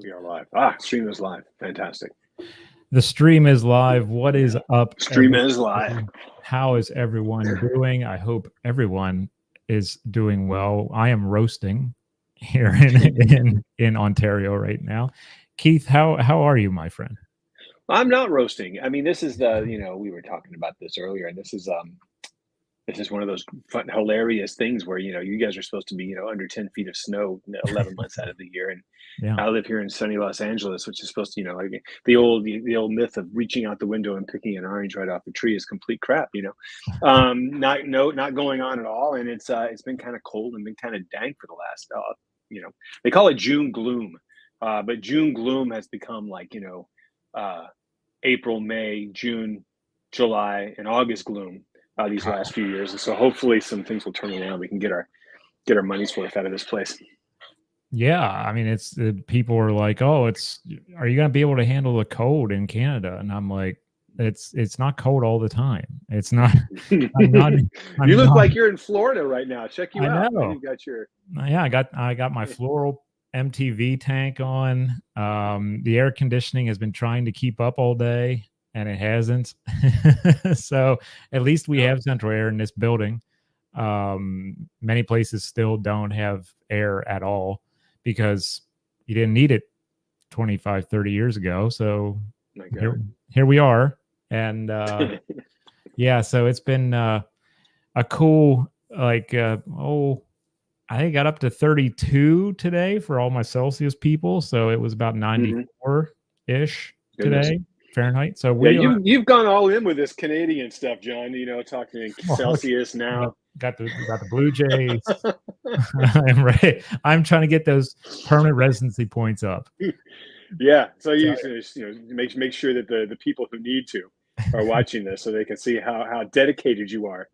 We are live. Ah, stream is live. Fantastic. The stream is live. What is up? Stream is live. How is everyone doing? I hope everyone is doing well. I am roasting here in Ontario right now. Keith, how are you, my friend? I'm not roasting. I mean, this is we were talking about this earlier, and this is one of those fun, hilarious things where, you guys are supposed to be, under 10 feet of snow 11 months out of the year. And I live here in sunny Los Angeles, which is supposed to, like the old myth of reaching out the window and picking an orange right off the tree is complete crap, not going on at all. And it's been kind of cold and been kind of dank for the last, they call it June gloom. But June gloom has become like, April, May, June, July, and August gloom. These last few years, and so hopefully some things will turn around. We can get our money's worth out of this place. Yeah, I mean, it's people are like, "Oh, are you going to be able to handle the cold in Canada?" And I'm like, "It's not cold all the time. It's not." You look like you're in Florida right now. Check you out. Know. You got your I got my floral MTV tank on. The air conditioning has been trying to keep up all day, and it hasn't. So at least we have central air in this building. Many places still don't have air at all because you didn't need it 25, 30 years ago. So here we are. And so it's been a cool, I think I got up to 32 today for all my Celsius people. So it was about 94-ish today. Fahrenheit. So you've gone all in with this Canadian stuff, John. Talking in Celsius now. Got the Blue Jays. I'm ready. I'm trying to get those permanent residency points up. Yeah. So you make sure that the people who need to are watching this, so they can see how dedicated you are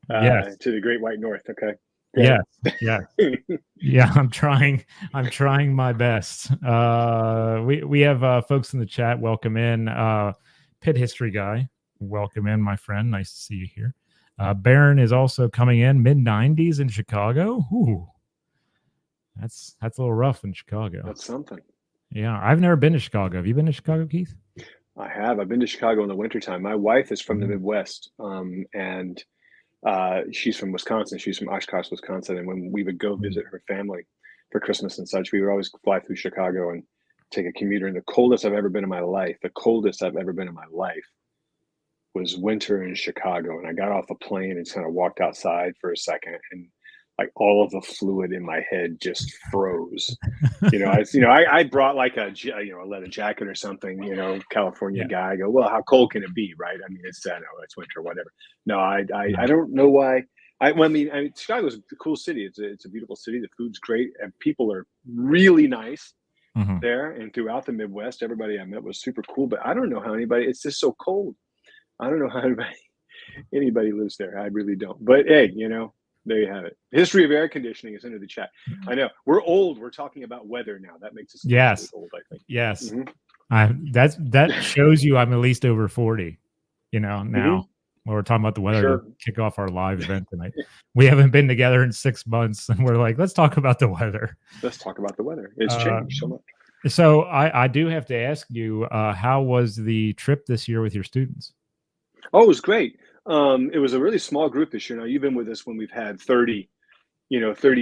to the Great White North. Okay. Yeah. Yeah. I'm trying my best. We have folks in the chat. Welcome in. Pit History Guy. Welcome in, my friend. Nice to see you here. Baron is also coming in. Mid-90s in Chicago. Ooh. That's a little rough in Chicago. That's something. Yeah. I've never been to Chicago. Have you been to Chicago, Keith? I have. I've been to Chicago in the wintertime. My wife is from the Midwest. And she's from Wisconsin. She's from Oshkosh, Wisconsin. And when we would go visit her family for Christmas and such, we would always fly through Chicago and take a commuter. And the coldest I've ever been in my life was winter in Chicago. And I got off a plane and kind of walked outside for a second, and like all of the fluid in my head just froze. I brought like a leather jacket or something, California guy. I go, well, how cold can it be? Right. I mean, it's winter, whatever. No, I don't know why. I mean, Chicago's a cool city. It's a beautiful city. The food's great, and people are really nice there. And throughout the Midwest, everybody I met was super cool. But I don't know how it's just so cold. I don't know how anybody lives there. I really don't. But hey, there you have it. History of air conditioning is into the chat. I know we're old. We're talking about weather now. That makes us old, I think. Yes. That shows you I'm at least over 40. Now when we're talking about the weather to kick off our live event tonight. We haven't been together in 6 months, and we're like, let's talk about the weather. Let's talk about the weather. It's changed so much. So I do have to ask you, how was the trip this year with your students? Oh, it was great. It was a really small group this year. Now, you've been with us when we've had 30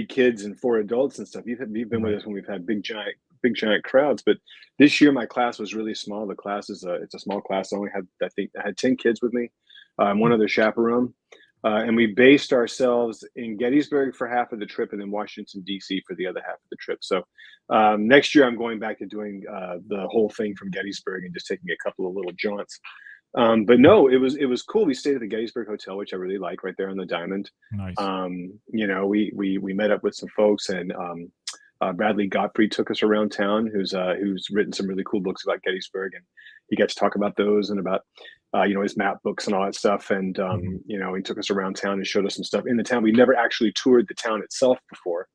kids and 4 adults and stuff. You've been with us when we've had big giant crowds. But this year, my class was really small. The class it's a small class. I had 10 kids with me, one other chaperone, and we based ourselves in Gettysburg for half of the trip, and then Washington D.C. for the other half of the trip. So next year, I'm going back to doing the whole thing from Gettysburg and just taking a couple of little jaunts. But no, it was cool. We stayed at the Gettysburg Hotel, which I really like, right there on the Diamond. Nice. We met up with some folks, and Bradley Gottfried took us around town, who's written some really cool books about Gettysburg, and he got to talk about those and about his map books and all that stuff. And he took us around town and showed us some stuff in the town. We never actually toured the town itself before.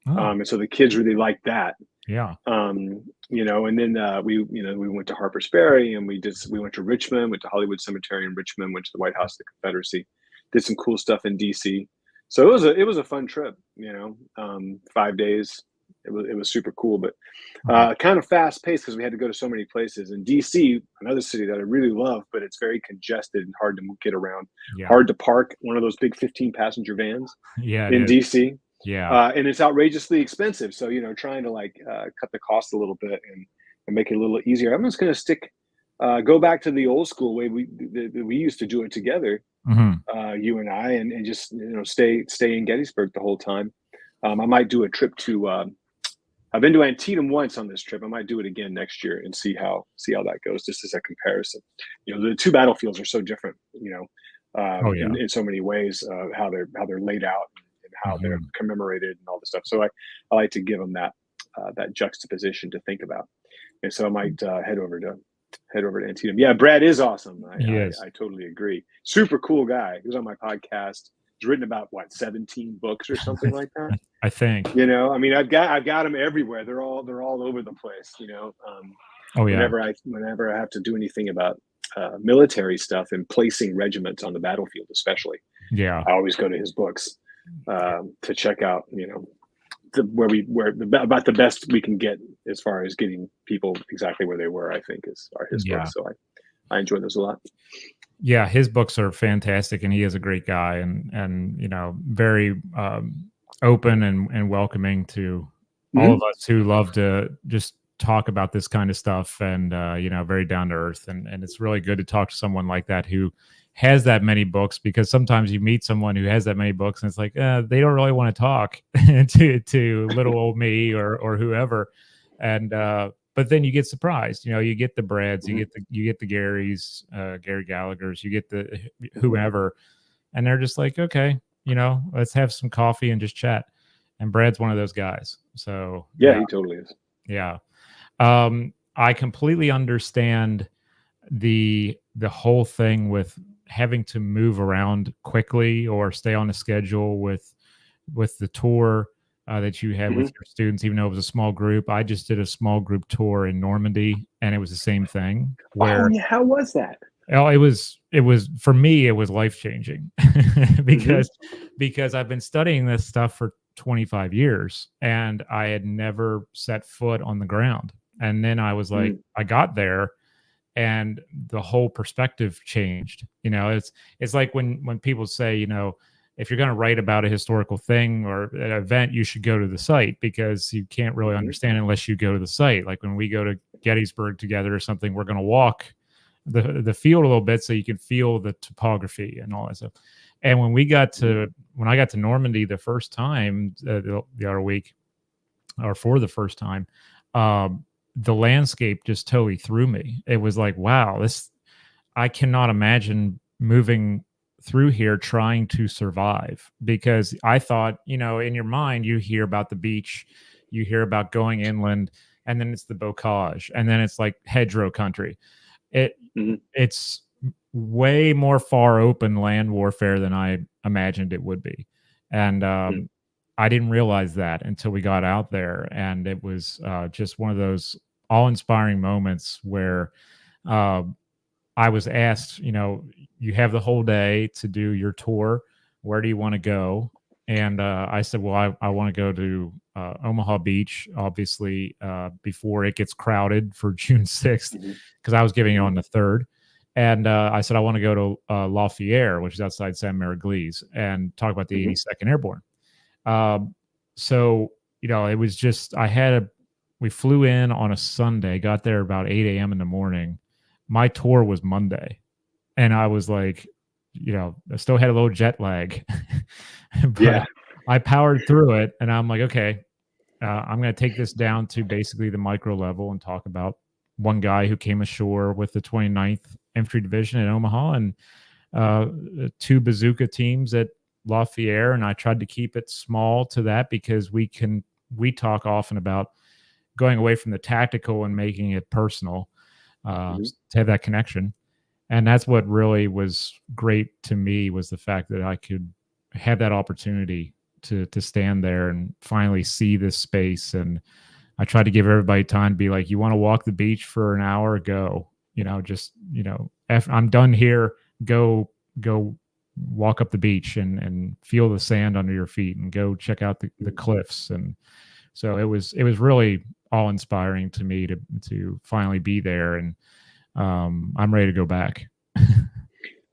And so the kids really liked that. Yeah. And then we went to Harper's Ferry, and we went to Richmond, went to Hollywood Cemetery in Richmond, went to the White House of the Confederacy, did some cool stuff in DC. So it was a fun trip, 5 days, it was super cool, but kind of fast paced because we had to go to so many places. In DC, another city that I really love, but it's very congested and hard to get around, Yeah. hard to park one of those big 15 passenger vans Yeah, it in is. DC. Yeah. And it's outrageously expensive. So, trying to like cut the cost a little bit and make it a little easier. I'm just going to go back to the old school way we used to do it together, Mhm. you and I, and just stay in Gettysburg the whole time. I might do a trip to. I've been to Antietam once on this trip. I might do it again next year and see how that goes, just as a comparison. The two battlefields are so different. Oh, yeah. In so many ways, how they're laid out and how they're Mhm. commemorated and all this stuff. So I like to give them that juxtaposition to think about, and so I might head over to Antietam. Yeah, Brad is awesome. I, He I is. I totally agree. Super cool guy. He was on my podcast. He's written about what 17 books or something like that. I think. I mean, I've got them everywhere. They're all over the place. Oh, yeah. Whenever I have to do anything about military stuff and placing regiments on the battlefield, especially, Yeah. I always go to his books to check out. About the best we can get as far as getting people exactly where they were. I think are his Yeah. books. So I enjoy those a lot. Yeah, his books are fantastic, and he is a great guy, and very open and welcoming to all of Hmm. us who love to just talk about this kind of stuff, and very down to earth, and it's really good to talk to someone like that who has that many books, because sometimes you meet someone who has that many books and it's like they don't really want to talk to little old me or whoever, and but then you get surprised. You get the Brads, Hmm. you get the Garys, Gary Gallagher's, you get the whomever, and they're just like, okay, let's have some coffee and just chat. And Brad's one of those guys. So Yeah, yeah, he totally is. yeah. I completely understand the whole thing with having to move around quickly or stay on a schedule with the tour that you had with Hmm. your students, even though it was a small group. I just did a small group tour in Normandy, and it was the same thing Oh where yeah, how was that? it was for me, it was life changing Hmm. because I've been studying this stuff for 25 years and I had never set foot on the ground. And then I was like, I got there and the whole perspective changed. It's like when people say, if you're going to write about a historical thing or an event, you should go to the site, because you can't really Hmm. understand unless you go to the site. Like when we go to Gettysburg together or something, we're going to walk the field a little bit so you can feel the topography and all that stuff. And when I got to Normandy the first time, the other week, or for the first time, the landscape just totally threw me. It was like, wow, I cannot imagine moving through here trying to survive, because I thought, in your mind, you hear about the beach, you hear about going inland, and then it's the bocage, and then it's like hedgerow country. It Hmm. it's way more far open land warfare than I imagined it would be. And I didn't realize that until we got out there, and it was just one of those awe-inspiring moments where uh, I was asked, you have the whole day to do your tour. Where do you want to go? And I said, well, I want to go to Omaha Beach, obviously, before it gets crowded for June 6th, Hmm. because I was giving it Hmm. on the 3rd. And I said, I want to go to Lafayette, which is outside San Mariglis, and talk about the Hmm. 82nd Airborne. Um, so, it was just, we flew in on a Sunday, got there about 8 a.m. in the morning. My tour was Monday. And I was like, I still had a little jet lag, but Yeah. I powered through it. And I'm like, okay, I'm going to take this down to basically the micro level and talk about one guy who came ashore with the 29th Infantry Division in Omaha, and uh, two bazooka teams at Lafayette. And I tried to keep it small to that, because we talk often about going away from the tactical and making it personal, Hmm. to have that connection. And that's what really was great to me, was the fact that I could have that opportunity to stand there and finally see this space. And I tried to give everybody time to be like, you want to walk the beach for an hour, go, just, I'm done here, go walk up the beach and feel the sand under your feet, and go check out the cliffs and So it was really awe inspiring to me to finally be there, and I'm ready to go back.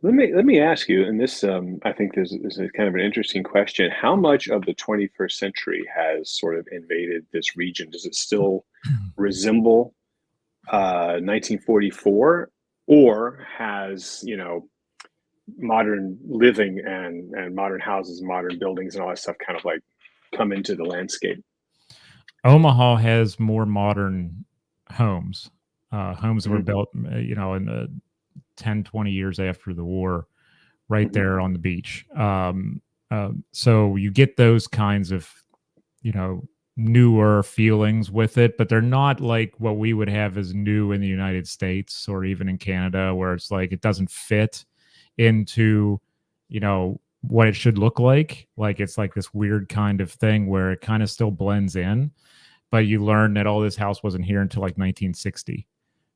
Let me ask you, and this I think this is a kind of an interesting question. How much of the 21st century has sort of invaded this region? Does it still resemble 1944, or has modern living and modern houses, modern buildings, and all that stuff kind of like come into the landscape? Omaha has more modern homes. Homes that were Mhm, built, in the 10, 20 years after the war, right mhm, there on the beach. So you get those kinds of, newer feelings with it, but they're not like what we would have as new in the United States or even in Canada, where it's like it doesn't fit into, what it should look like. Like it's like this weird kind of thing where it kind of still blends in, but you learn that all this house wasn't here until like 1960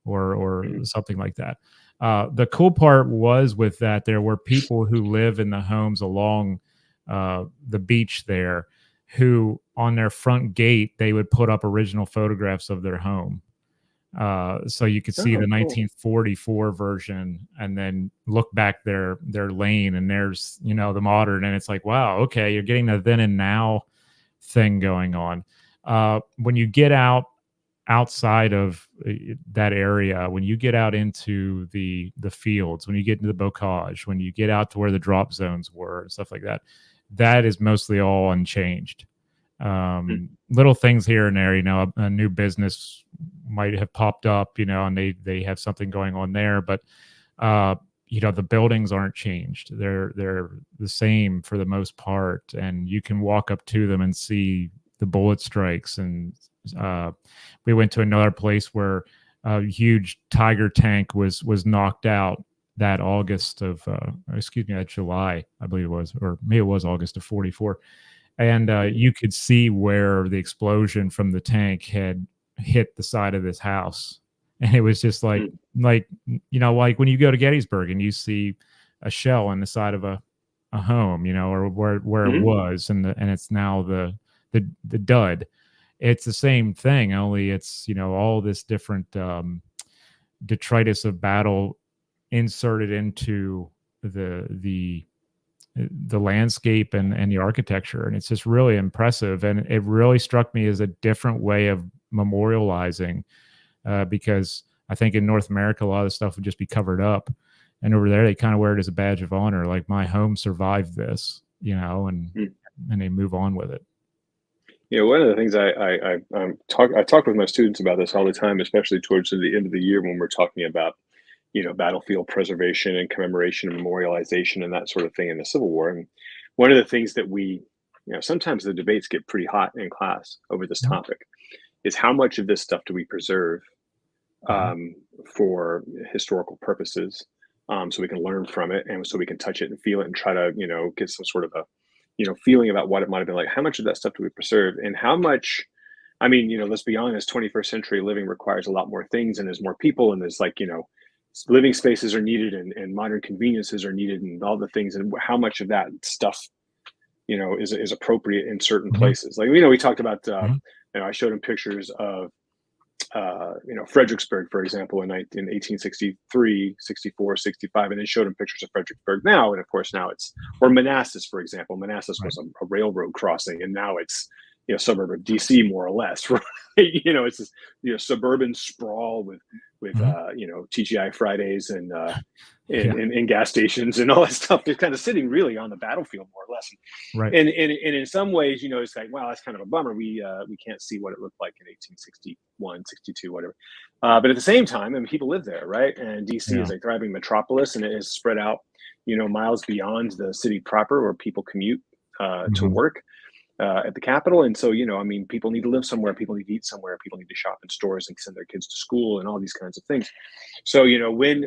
or mhm, something like that. The cool part was with that there were people who live in the homes along the beach there, who on their front gate they would put up original photographs of their home. So you could see oh, the cool. 1944 version, and then look back their lane, and there's the modern, and it's like, wow, okay, you're getting the then and now thing going on. When you get outside of that area, when you get out into the fields, when you get into the bocage, when you get out to where the drop zones were and stuff like that, that is mostly all unchanged. Mm, Little things here and there, a new business might have popped up, and they have something going on there, but uh the buildings aren't changed. They're the same for the most part, and you can walk up to them and see the bullet strikes. And uh we went to another place where a huge tiger tank was knocked out that August of excuse me, that July, I believe it was, or maybe it was August of 44. And mhm, you could see where the explosion from the tank had hit the side of this house. And it was just mm, like when you go to Gettysburg and you see a shell on the side of a home, or where it mhm, was, and it's now the dud. It's the same thing, only it's all this different detritus of battle inserted into the landscape and the architecture, and it's just really impressive. And it really struck me as a different way of memorializing, because I think in North America a lot of the stuff would just be covered up, and over there they kind of wear it as a badge of honor, like my home survived this, mm. and they move on with it. One of the things I talk with my students about this all the time, especially towards the end of the year when we're talking about battlefield preservation and commemoration and memorialization and that sort of thing in the Civil War. And one of the things that sometimes the debates get pretty hot in class over this Mhm, topic is how much of this stuff do we preserve mhm, um, for historical purposes, so we can learn from it and so we can touch it and feel it and try to get some sort of a feeling about what it might have been like. How much of that stuff do we preserve, and how much? I mean, let's be honest. 21st century living requires a lot more things, and there's more people, and there's like living spaces are needed, and modern conveniences are needed, and all the things. And how much of that stuff is appropriate in certain mhm, places? Like we talked about. mhm, I showed him pictures of Fredericksburg, for example, in 1863, 64, 65, and then showed him pictures of Fredericksburg now. And of course, now it's, or Manassas, for example. Manassas right. was a railroad crossing, and now it's, suburb of DC, more or less. Right? It's this, suburban sprawl with, Mhm, TGI Fridays and, yeah, and gas stations and all that stuff. They're kind of sitting really on the battlefield, more or less. right. And in some ways, it's like, wow, that's kind of a bummer. We can't see what it looked like in 1861, 62, whatever. But at the same time, I mean, people live there, right? And DC Yeah. is a thriving metropolis, and it is spread out, miles beyond the city proper, where people commute to Mhm, work at the capital. And so, I mean, people need to live somewhere, people need to eat somewhere, people need to shop in stores and send their kids to school, and all these kinds of things. So, when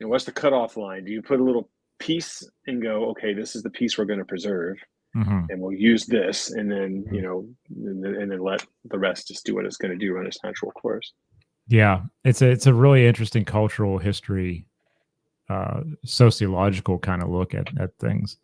what's the cutoff line? Do you put a little piece and go, okay, this is the piece we're going to preserve, mhm, and we'll use this, and then mhm. and then let the rest just do what it's going to do, run its natural course. Yeah, it's a really interesting cultural history, sociological kind of look at things.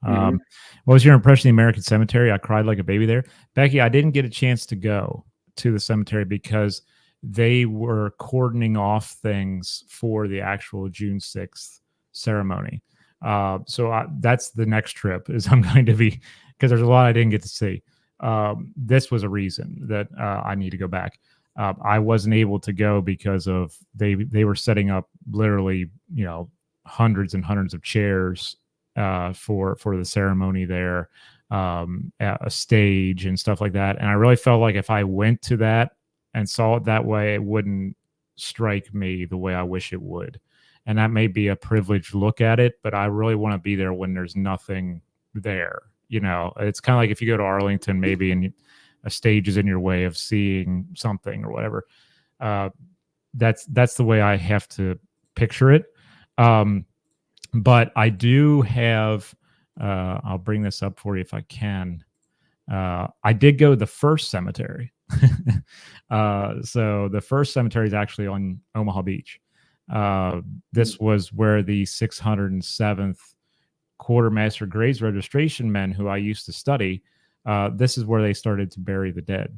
Mm-hmm. What was your impression of the American Cemetery? I cried like a baby there. Becky, I didn't get a chance to go to the cemetery because they were cordoning off things for the actual June 6th ceremony. That's the next trip is I'm going to be, because there's a lot I didn't get to see. This was a reason that I need to go back. I wasn't able to go because of they were setting up literally, hundreds and hundreds of chairs for the ceremony there, a stage and stuff like that. And I really felt like if I went to that and saw it that way, it wouldn't strike me the way I wish it would. And that may be a privileged look at it, but I really want to be there when there's nothing there. It's kind of like if you go to Arlington, maybe, and a stage is in your way of seeing something or whatever. That's the way I have to picture it. But I do have, I'll bring this up for you if I can. I did go to the first cemetery. So the first cemetery is actually on Omaha Beach. This was where the 607th Quartermaster Graves Registration men who I used to study, this is where they started to bury the dead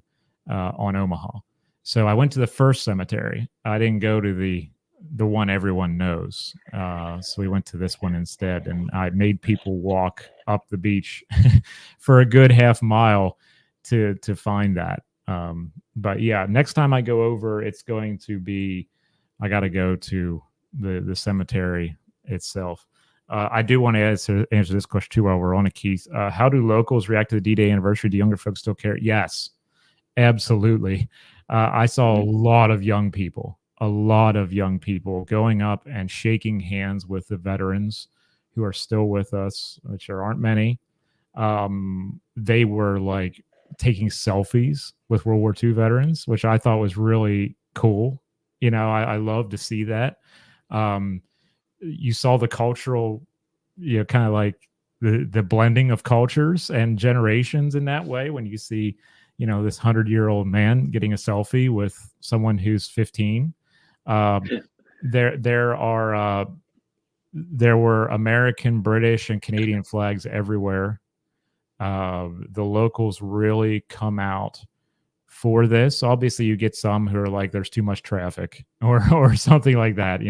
on Omaha. So I went to the first cemetery. I didn't go to the one everyone knows. So we went to this one instead, and I made people walk up the beach for a good half mile to find that. But yeah, next time I go over, it's going to be, I got to go to the cemetery itself. I do want to answer this question too while we're on it, Keith. How do locals react to the D-Day anniversary? Do younger folks still care? Yes, absolutely. I saw a lot of young people going up and shaking hands with the veterans who are still with us, which there aren't many. They were like taking selfies with World War II veterans, which I thought was really cool. I love to see that. You saw the cultural, kind of like the blending of cultures and generations in that way when you see, this 100-year-old man getting a selfie with someone who's 15. There were American, British, and Canadian flags everywhere. The locals really come out for this. Obviously, you get some who are like, "There's too much traffic," or something like that.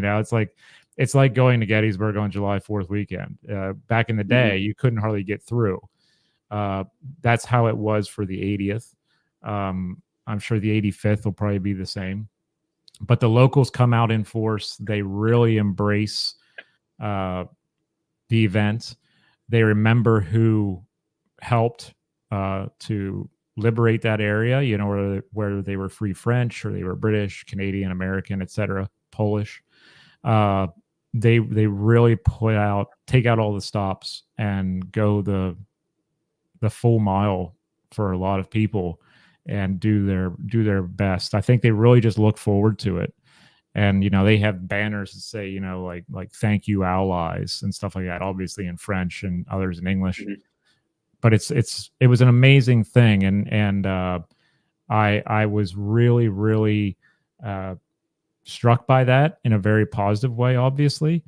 It's like going to Gettysburg on July 4th weekend. Back in the day, you couldn't hardly get through. That's how it was for the 80th. I'm sure the 85th will probably be the same. But the locals come out in force. They really embrace the event. They remember who helped to liberate that area, where they were Free French or they were British, Canadian, American, etc., Polish. They really take out all the stops and go the full mile for a lot of people and do their best. I think they really just look forward to it. And they have banners that say, like "Thank you, Allies" and stuff like that, obviously in French and others in English. But it was an amazing thing, and I was really, really struck by that in a very positive way, obviously.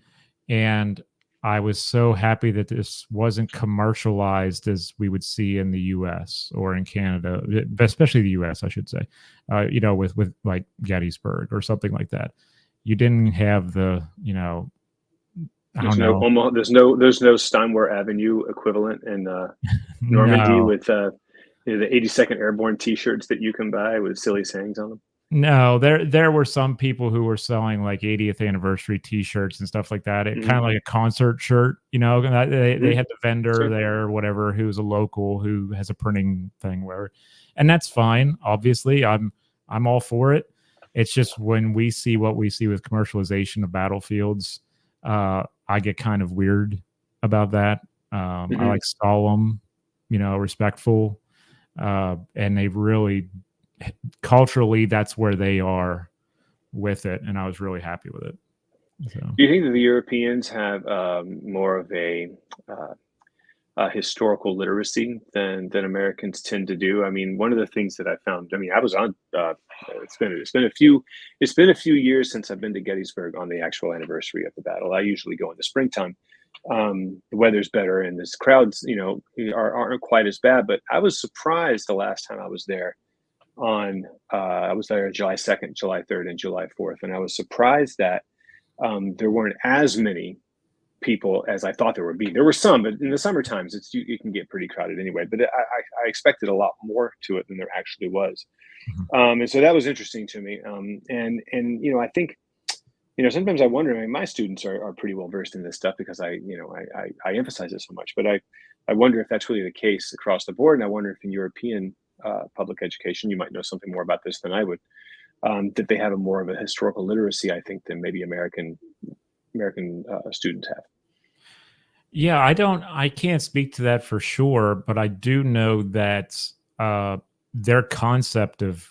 And I was so happy that this wasn't commercialized as we would see in the U.S. or in Canada, especially the U.S., I should say, with like Gettysburg or something like that. You didn't have the, there's no Steinway Avenue equivalent in Normandy with the 82nd Airborne T-shirts that you can buy with silly sayings on them. No, there were some people who were selling like 80th anniversary T-shirts and stuff like that. It kind of like a concert shirt, they had the vendor there or whatever who's a local who has a printing thing, whatever, and that's fine. Obviously, I'm all for it. It's just when we see what we see with commercialization of battlefields, I get kind of weird about that. I like solemn, respectful, and they really. Culturally, that's where they are with it, and I was really happy with it. So. Do you think that the Europeans have more of a historical literacy than Americans tend to do? I mean, one of the things that I found. I mean, I was on. It's been a few years since I've been to Gettysburg on the actual anniversary of the battle. I usually go in the springtime, the weather's better and this crowds, aren't quite as bad. But I was surprised the last time I was there on, I was there July 2nd, July 3rd, and July 4th. And I was surprised that there weren't as many people as I thought there would be. There were some, but in the summer times, it can get pretty crowded anyway. But I expected a lot more to it than there actually was, Mhm. and so that was interesting to me. And I think sometimes I wonder. I mean, my students are pretty well versed in this stuff because I emphasize it so much. But I wonder if that's really the case across the board, and I wonder if in European public education, you might know something more about this than I would. That they have a more of a historical literacy, I think, than maybe American students have. Yeah, I can't speak to that for sure, but I do know that their concept of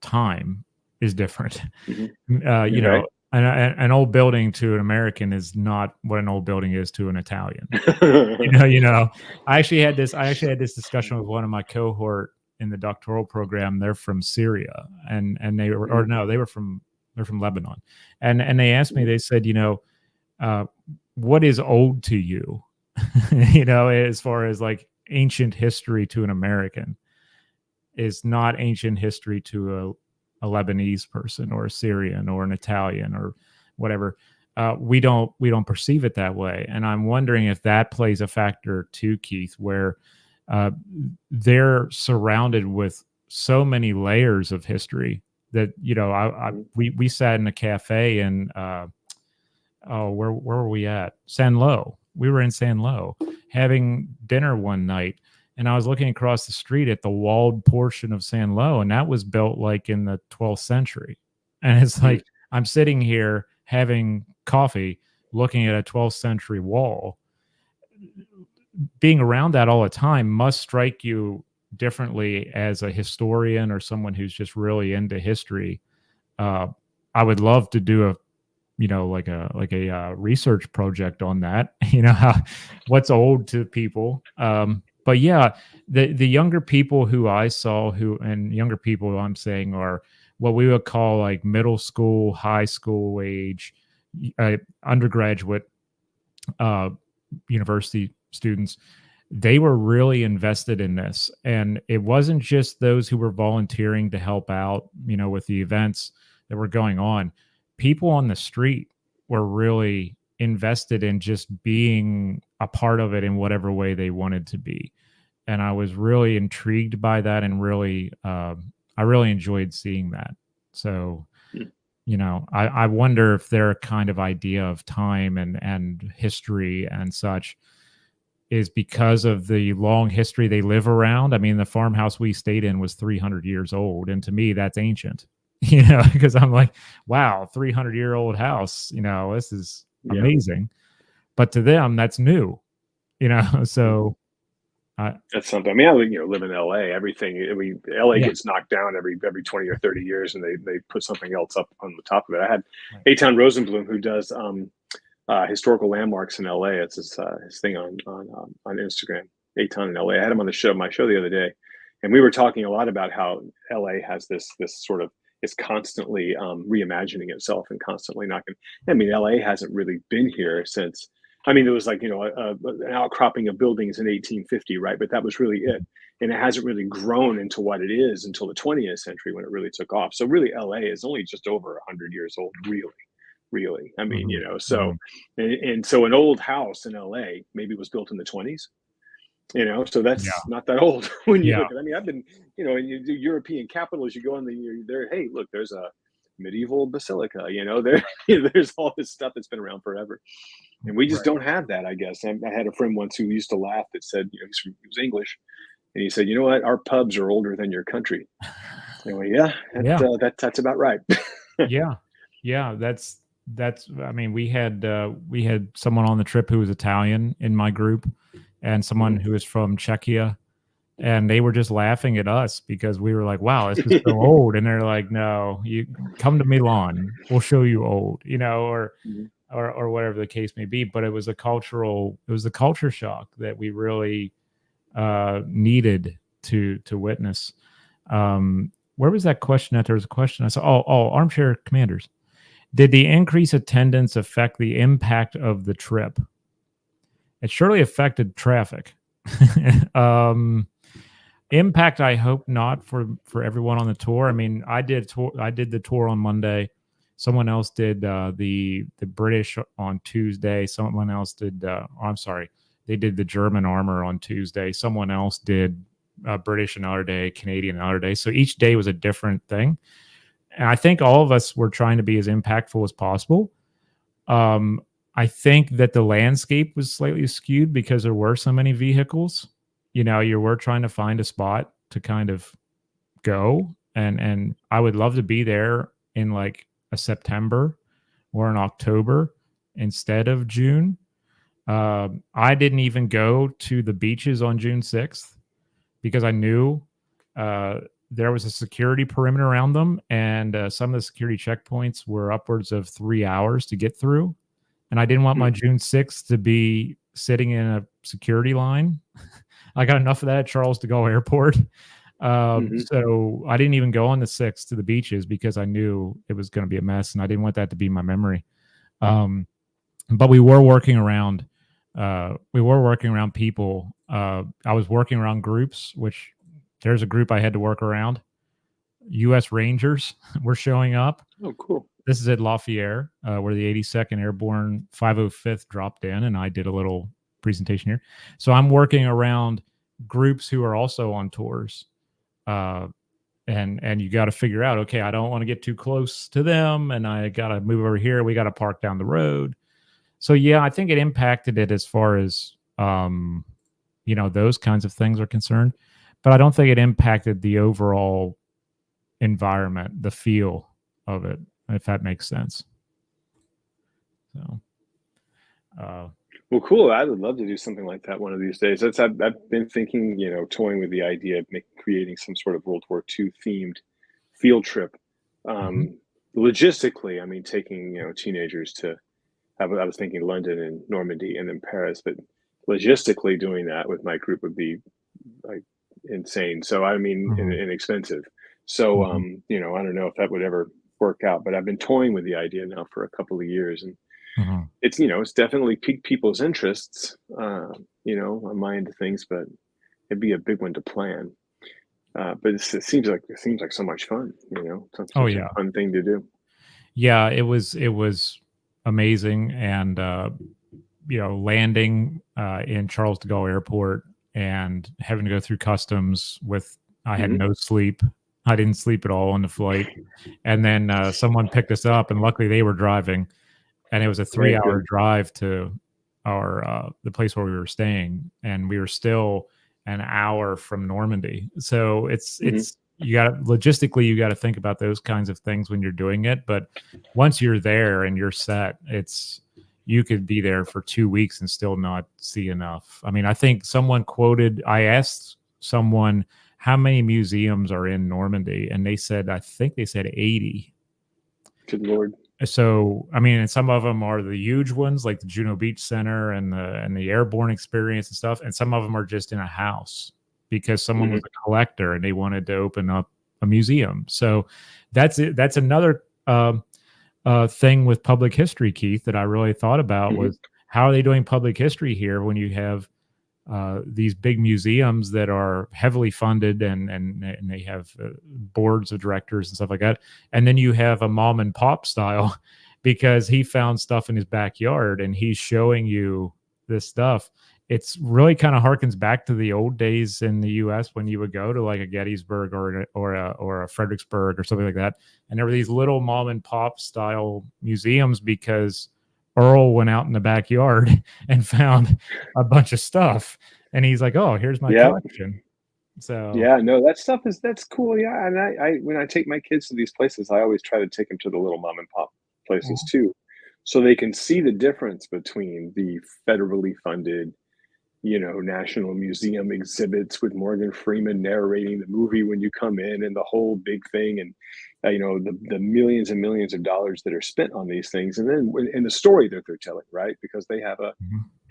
time is different. You Okay. know, an old building to an American is not what an old building is to an Italian. I actually had this discussion with one of my cohort in the doctoral program. They're from Syria, and they were, or no, they're from Lebanon, and they asked me. They said, what is old to you? As far as like ancient history to an American is not ancient history to a Lebanese person or a Syrian or an Italian or whatever. We don't perceive it that way, and I'm wondering if that plays a factor too, Keith, where they're surrounded with so many layers of history that we sat in a cafe and where were we at? San Lo. We were in San Lo having dinner one night, and I was looking across the street at the walled portion of San Lo, and that was built like in the 12th century. And it's like I'm sitting here having coffee, looking at a 12th century wall. Being around that all the time must strike you differently as a historian or someone who's just really into history. I would love to do like a research project on that. What's old to people. But yeah, the younger people who I saw and younger people who I'm saying are what we would call like middle school, high school age, undergraduate, university students. They were really invested in this, and it wasn't just those who were volunteering to help out, with the events that were going on. People on the street were really invested in just being a part of it in whatever way they wanted to be. And I was really intrigued by that, and really, I really enjoyed seeing that. So, I wonder if their kind of idea of time and history and such is because of the long history they live around. I mean, the farmhouse we stayed in was 300 years old. And to me, that's ancient, because I'm like, wow, 300-year-old house, this is amazing. But to them, that's new, so. That's something. I mean, I live in LA. LA gets knocked down every 20 or 30 years, and they put something else up on the top of it. I had Eitan Rosenblum, who does historical landmarks in LA. It's his thing on Instagram. Eitan in LA. I had him on my show the other day, and we were talking a lot about how LA has this sort of is constantly reimagining itself and constantly knocking. I mean, LA hasn't really been here since. I mean, there was like an outcropping of buildings in 1850, right? But that was really it, and it hasn't really grown into what it is until the 20th century when it really took off. So really, LA is only just over 100 years old, really. I mean, so and so an old house in LA maybe was built in the 20s. So that's not that old when you look at. I mean, I've been, and you do European capitals. You go in there. Hey, look, there's a medieval basilica. There's all this stuff that's been around forever, and we just don't have that. I guess I had a friend once who used to laugh that said, he was English, and he said, "You know what? Our pubs are older than your country." Anyway, that's about right. Yeah. That's. I mean, we had someone on the trip who was Italian in my group, and someone who was from Czechia, and they were just laughing at us because we were like, "Wow, this is so old," and they're like, "No, you come to Milan, we'll show you old," or whatever the case may be. But it was a culture shock that we really needed to witness. Where was that question at? There was a question I saw. Oh, Armchair Commanders. Did the increased attendance affect the impact of the trip? it surely affected traffic. um, Impact, I hope not for everyone on the tour. I mean, I did the tour on Monday. Someone else did the British on Tuesday. Someone else did. I'm sorry, they did the German armor on Tuesday. Someone else did British another day, Canadian another day. So each day was a different thing. And I think all of us were trying to be as impactful as possible. Um, I think that the landscape was slightly skewed because there were so many vehicles. You know, you were trying to find a spot to kind of go, and I would love to be there in like a September or an October instead of June. I didn't even go to the beaches on June 6th because I knew uh, there was a security perimeter around them, and some of the security checkpoints were upwards of 3 hours to get through. And I didn't want my June 6th to be sitting in a security line. I got enough of that at Charles de Gaulle Airport. So I didn't even go on the 6th to the beaches because I knew it was going to be a mess, and I didn't want that to be my memory. But we were working around. We were working around people. I was working around groups, which there's a group I had to work around. U.S. Rangers were showing up. Oh, cool. This is at Lafayette, where the 82nd Airborne 505th dropped in, and I did a little presentation here. So I'm working around groups who are also on tours, and you got to figure out, okay, I don't want to get too close to them, and I got to move over here. We got to park down the road. So yeah, I think it impacted it as far as those kinds of things are concerned, but I don't think it impacted the overall environment, the feel of it, if that makes sense. So, well, cool. I would love to do something like that one of these days. I've been thinking, toying with the idea of creating some sort of World War II themed field trip. Logistically, I mean, taking teenagers to. I was thinking London and Normandy and then Paris, but logistically doing that with my group would be like insane. So I mean, inexpensive. So I don't know if that would ever work out, but I've been toying with the idea now for a couple of years, and it's definitely piqued people's interests. On my end of things, but it'd be a big one to plan. But it seems like so much fun. Such a fun thing to do. Yeah, it was amazing, and landing in Charles de Gaulle Airport and having to go through customs with I had no sleep. I didn't sleep at all on the flight, and then someone picked us up, and luckily they were driving, and it was a 3-hour drive to our the place where we were staying, and we were still an hour from Normandy. So it's you got logistically you got to think about those kinds of things when you're doing it, but once you're there and you're set, you could be there for 2 weeks and still not see enough. I mean, I think I asked someone how many museums are in Normandy, and I think they said 80. Good Lord. So, I mean, and some of them are the huge ones like the Juno Beach Center and the Airborne Experience and stuff, and some of them are just in a house because someone was a collector and they wanted to open up a museum. So that's it. That's another thing with public history, Keith, that I really thought about was how are they doing public history here when you have these big museums that are heavily funded and they have boards of directors and stuff like that. And then you have a mom and pop style because he found stuff in his backyard and he's showing you this stuff. It's really kind of harkens back to the old days in the U.S. when you would go to like a Gettysburg or a Fredericksburg or something like that. And there were these little mom and pop style museums because Earl went out in the backyard and found a bunch of stuff. And he's like, oh, here's my collection. So yeah, no, that's cool. Yeah. And I when I take my kids to these places, I always try to take them to the little mom and pop places too, so they can see the difference between the federally funded National Museum exhibits with Morgan Freeman narrating the movie when you come in and the whole big thing and the millions and millions of dollars that are spent on these things, and then in the story that they're telling, right? Because they have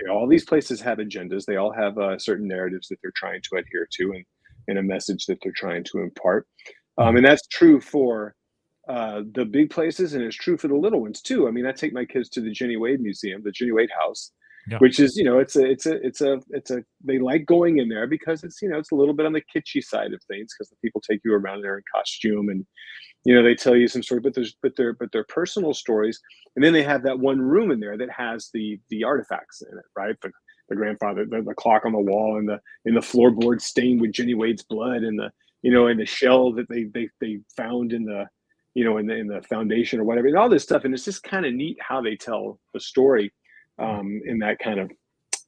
all these places have agendas. They all have certain narratives that they're trying to adhere to and a message that they're trying to impart. And that's true for the big places, and it's true for the little ones too. I mean, I take my kids to the Jenny Wade Museum, the Jenny Wade House, Yeah. which is, they like going in there because it's, it's a little bit on the kitschy side of things because the people take you around there in costume and, they tell you some story, but they're personal stories. And then they have that one room in there that has the artifacts in it, right? The grandfather, the clock on the wall, and the floorboard stained with Jenny Wade's blood, and and the shell that they found in the in the foundation or whatever, and all this stuff. And it's just kind of neat how they tell the story in that kind of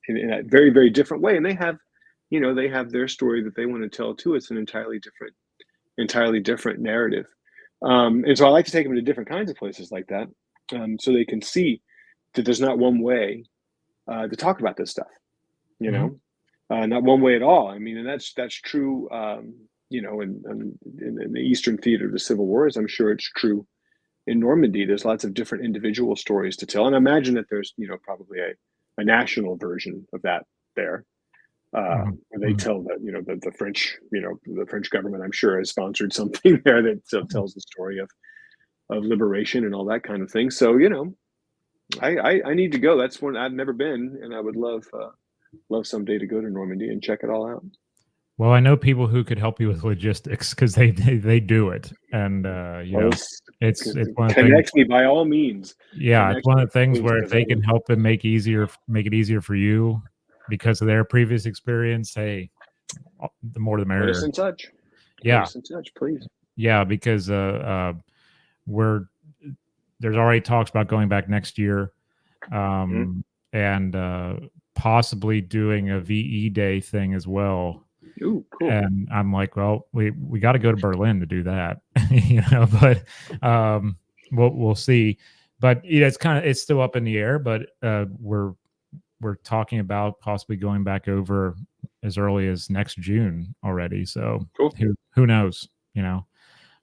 in that very, very different way. And they have their story that they want to tell too. It's an entirely different narrative. And so I like to take them to different kinds of places like that, so they can see that there's not one way to talk about this stuff, not one way at all. I mean, and that's true, in the Eastern theater of the Civil War, as I'm sure it's true in Normandy. There's lots of different individual stories to tell, and I imagine that there's probably a national version of that there. Where they tell that the French the French government, I'm sure, has sponsored something there that tells the story of liberation and all that kind of thing. So I need to go. That's one I've never been, and I would love someday to go to Normandy and check it all out. Well, I know people who could help you with logistics because they do it, and it's one of the connect me by all means. Yeah, it's one of the things where if they can help and make it easier for you because of their previous experience, hey, the more the merrier. Put us in touch. Yeah, put us in touch, please. Yeah, because there's already talks about going back next year, and possibly doing a VE Day thing as well. Ooh, cool. And I'm like, well, we got to go to Berlin to do that, but we'll see. But it's still up in the air. But we're talking about possibly going back over as early as next June already. So cool. Who knows? Very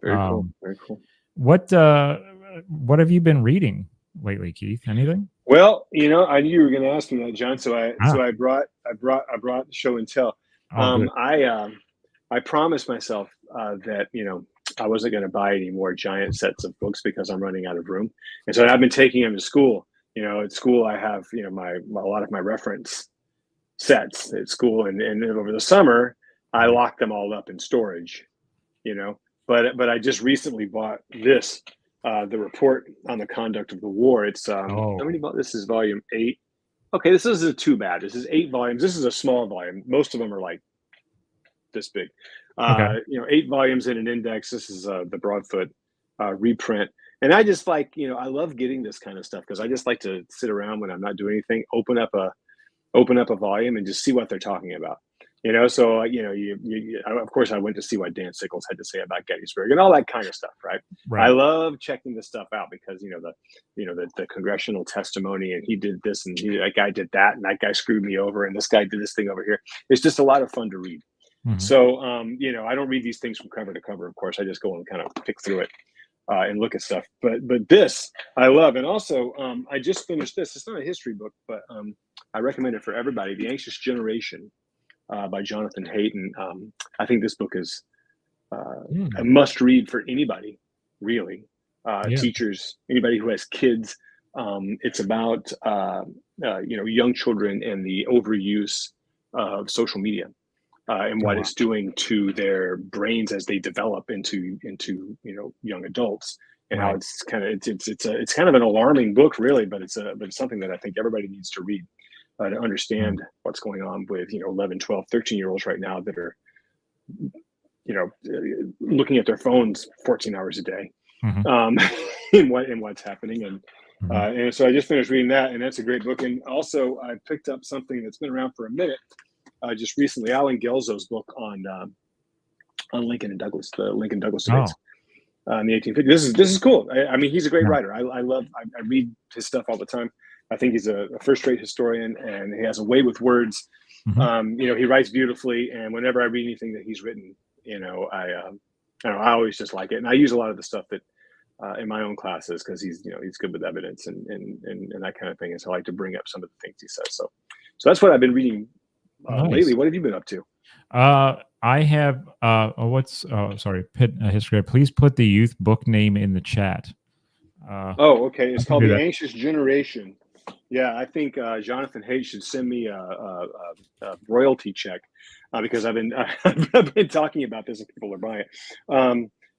cool. Very cool. What have you been reading lately, Keith? Anything? Well, I knew you were going to ask me that, John. So I brought show and tell. I promised myself that I wasn't going to buy any more giant sets of books because I'm running out of room, and so I've been taking them to school. At school I have a lot of my reference sets at school, and over the summer I lock them all up in storage. But I just recently bought this, the report on the conduct of the war. It's how many? This is volume 8. Okay, this isn't too bad. This is 8 volumes. This is a small volume. Most of them are like this big. 8 volumes in an index. This is the Broadfoot reprint. And I just I love getting this kind of stuff because I just like to sit around when I'm not doing anything, open up a volume and just see what they're talking about. So of course I went to see what Dan Sickles had to say about Gettysburg and all that kind of stuff, right? I love checking this stuff out because the congressional testimony, and he did this and that guy did that and that guy screwed me over and this guy did this thing over here. It's just a lot of fun to read. So I don't read these things from cover to cover. Of course, I just go and kind of pick through it and look at stuff. But this I love, and also I just finished this. It's not a history book, but I recommend it for everybody. The Anxious Generation. By Jonathan Hayden. I think this book is a must read for anybody, really. Teachers, anybody who has kids. It's about young children and the overuse of social media and what it's doing to their brains as they develop into young adults. And how it's kind of an alarming book, really, but it's something that I think everybody needs to read. To understand what's going on with 11, 12, 13-year-olds right now that are looking at their phones 14 hours a day in what's happening, and so I just finished reading that, and that's a great book. And also I picked up something that's been around for a minute just recently, Alan Gelzo's book on Lincoln and Douglas, the Lincoln Douglas debates in the 1850s. This is cool. I mean, he's a great writer. I read his stuff all the time. I think he's a first-rate historian, and he has a way with words. He writes beautifully, and whenever I read anything that he's written, I always just like it. And I use a lot of the stuff that in my own classes because he's good with evidence and that kind of thing. And so I like to bring up some of the things he says. So that's what I've been reading lately. What have you been up to? I have. History. Please put the youth book name in the chat. Okay. It's called The Anxious Generation. Yeah, I think Jonathan Hayes should send me a royalty check because I've been I've been talking about this and people are buying it.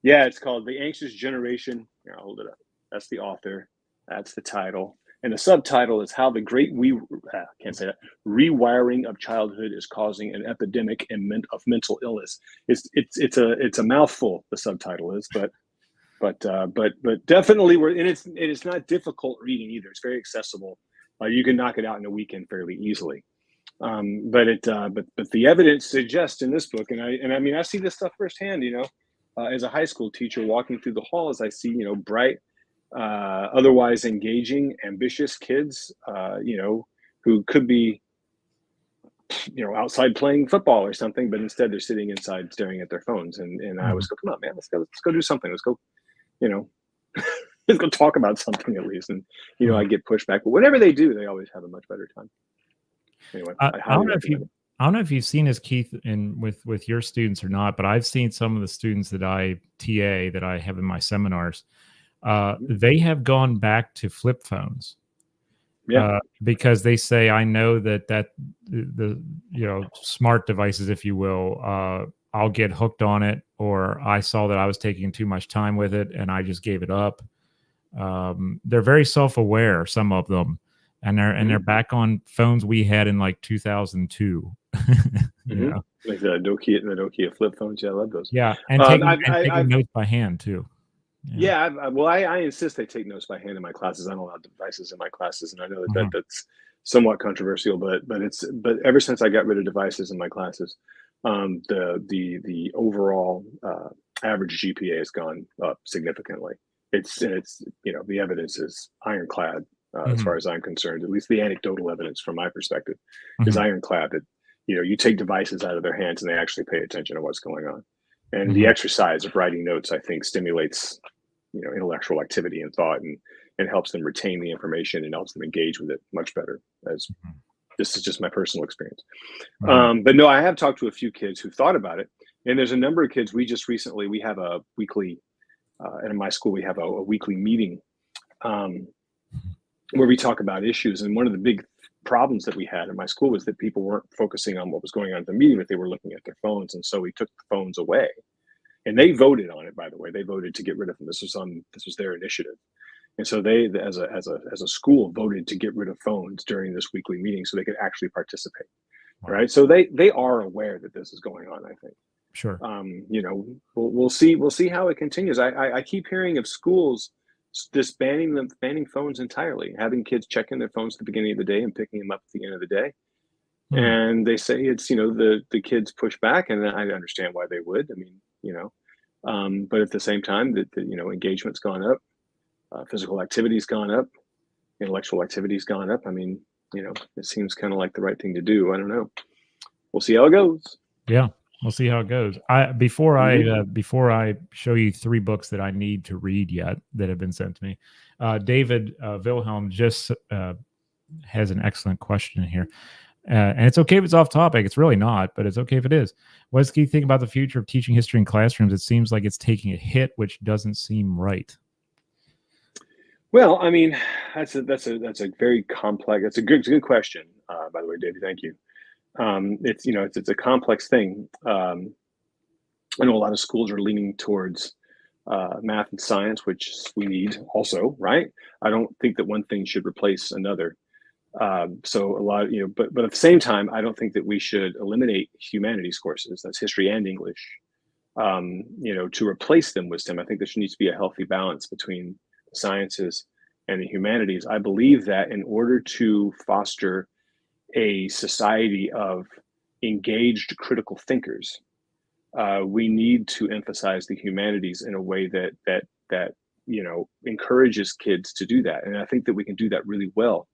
Yeah, it's called The Anxious Generation. Here, I'll hold it up. That's the author. That's the title. And the subtitle is How the Great Can't say that, Rewiring of Childhood is Causing an Epidemic of Mental Illness. It's a mouthful. The subtitle is, but definitely and it's not difficult reading either. It's very accessible. You can knock it out in a weekend fairly easily. But the evidence suggests in this book, and I mean I see this stuff firsthand. As a high school teacher walking through the halls, I see bright, otherwise engaging, ambitious kids. Who could be outside playing football or something, but instead they're sitting inside staring at their phones. And I always go, come on, man, let's go do something. Let's go, let's go talk about something at least. And I get pushback, but whatever they do, they always have a much better time. Anyway, I don't know if you've seen this, Keith, with your students or not, but I've seen some of the students that I that I have in my seminars. They have gone back to flip phones. Yeah. Because they say, I know that the smart devices, if you will, I'll get hooked on it, or I saw that I was taking too much time with it and I just gave it up. They're very self-aware, some of them, and they're back on phones we had in like 2002. Like the Nokia flip phones. Yeah, I love those. Yeah, and taking notes by hand too. Yeah, I insist they take notes by hand in my classes. I don't allow devices in my classes, and I know that's somewhat controversial, but ever since I got rid of devices in my classes, the overall average GPA has gone up significantly. It's the evidence is ironclad as far as I'm concerned. At least the anecdotal evidence from my perspective is ironclad that you take devices out of their hands and they actually pay attention to what's going on. And the exercise of writing notes, I think, stimulates intellectual activity and thought, and helps them retain the information and helps them engage with it much better. As this is just my personal experience. But no, I have talked to a few kids who thought about it, and there's a number of kids. We have a weekly, and in my school we have a weekly meeting where we talk about issues. And one of the big problems that we had in my school was that people weren't focusing on what was going on at the meeting, but they were looking at their phones, and so we took the phones away. And they voted on it, by the way. They voted to get rid of them. This was their initiative, and so they, as a school, voted to get rid of phones during this weekly meeting so they could actually participate. Wow. Right? So they are aware that this is going on. I think. Sure. We'll see how it continues. I keep hearing of schools just banning phones entirely, having kids checking their phones at the beginning of the day and picking them up at the end of the day. And they say it's the kids push back, and I understand why they would. I mean, but at the same time, that engagement's gone up, physical activity's gone up, intellectual activity's gone up. I mean, it seems kind of like the right thing to do. I don't know. We'll see how it goes. Yeah, we'll see how it goes. Before I show you 3 books that I need to read yet that have been sent to me, David Wilhelm just has an excellent question here. And it's okay if it's off topic. It's really not, but it's okay if it is. What does Keith think about the future of teaching history in classrooms? It seems like it's taking a hit, which doesn't seem right. Well, I mean, that's a very complex. It's a good question. By the way, David, thank you. It's a complex thing. I know a lot of schools are leaning towards math and science, which we need also, right? I don't think that one thing should replace another. So a lot, but at the same time, I don't think that we should eliminate humanities courses, that's history and English, to replace them with STEM. I think there needs to be a healthy balance between the sciences and the humanities. I believe that in order to foster a society of engaged critical thinkers, we need to emphasize the humanities in a way that encourages kids to do that. And I think that we can do that really well.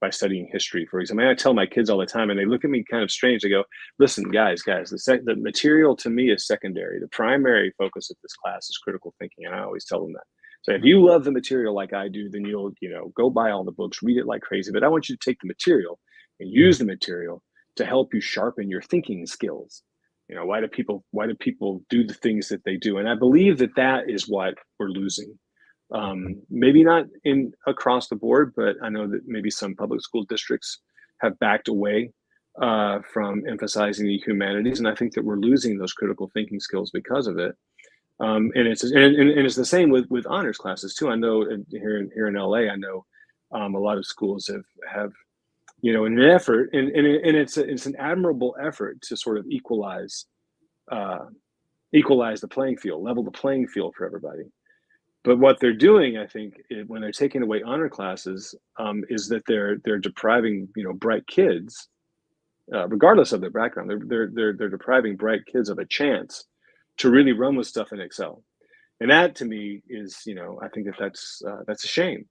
By studying history, for example. I tell my kids all the time, and they look at me kind of strange. They go, listen, guys, the material to me is secondary. The primary focus of this class is critical thinking. And I always tell them that. So if you love the material like I do, then you'll, go buy all the books, read it like crazy. But I want you to take the material and use the material to help you sharpen your thinking skills. Why do people do the things that they do? And I believe that is what we're losing. Maybe not in across the board, but I know that maybe some public school districts have backed away from emphasizing the humanities, and I think that we're losing those critical thinking skills because of it. And it's the same with honors classes too. I know here in LA, I know a lot of schools have in an effort, and it's an admirable effort to sort of uh, equalize the playing field, level the playing field for everybody. But what they're doing, I think, when they're taking away honor classes, is that they're depriving bright kids, regardless of their background, they're depriving bright kids of a chance to really run with stuff and excel. And that to me is, I think that's a shame.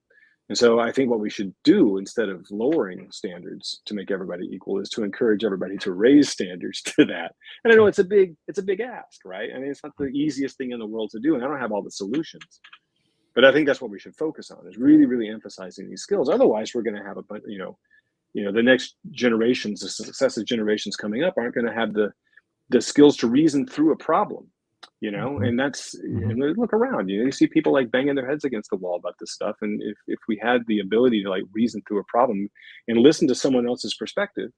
And so I think what we should do instead of lowering standards to make everybody equal is to encourage everybody to raise standards to that. And I know it's a big ask, right? I mean, it's not the easiest thing in the world to do, and I don't have all the solutions. But I think that's what we should focus on, is really, really emphasizing these skills. Otherwise, we're going to have the next generations, the successive generations coming up, aren't going to have the skills to reason through a problem. And that's, and look around, you see people like banging their heads against the wall about this stuff. And if we had the ability to like reason through a problem and listen to someone else's perspective,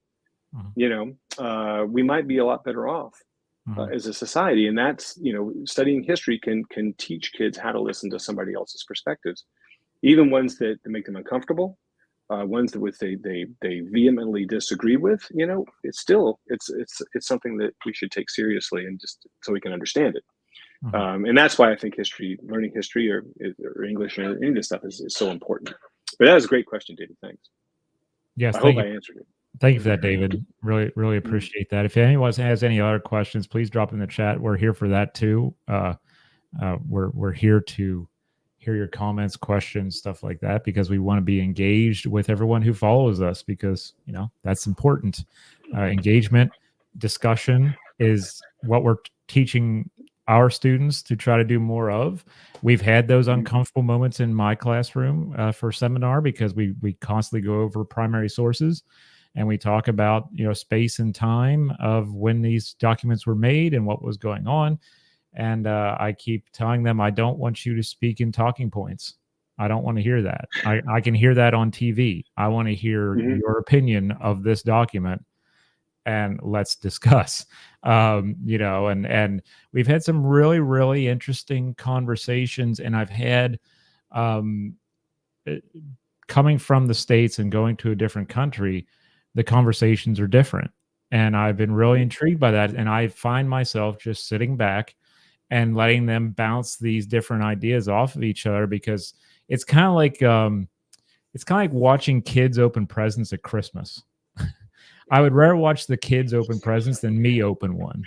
we might be a lot better off as a society. And that's, studying history can teach kids how to listen to somebody else's perspectives, even ones that make them uncomfortable, ones that they vehemently disagree with. It's still it's something that we should take seriously, and just so we can understand it. And that's why I think learning history or English or any of this stuff is so important. But that was a great question, David. Thanks. Yes, I hope I answered it. Thank you for that, David. Really, really appreciate that. If anyone has any other questions, please drop in the chat. We're here for that too. We're here to hear your comments, questions, stuff like that, because we want to be engaged with everyone who follows us, because that's important. Engagement, discussion is what we're teaching our students to try to do more of. We've had those uncomfortable moments in my classroom for seminar, because we constantly go over primary sources. And we talk about, space and time of when these documents were made and what was going on. And I keep telling them, I don't want you to speak in talking points. I don't want to hear that. I can hear that on TV. I want to hear your opinion of this document, and let's discuss. And we've had some really, really interesting conversations. And I've had, coming from the States and going to a different country, the conversations are different. And I've been really intrigued by that. And I find myself just sitting back and letting them bounce these different ideas off of each other, because it's kind of like watching kids open presents at Christmas. I would rather watch the kids open presents than me open one.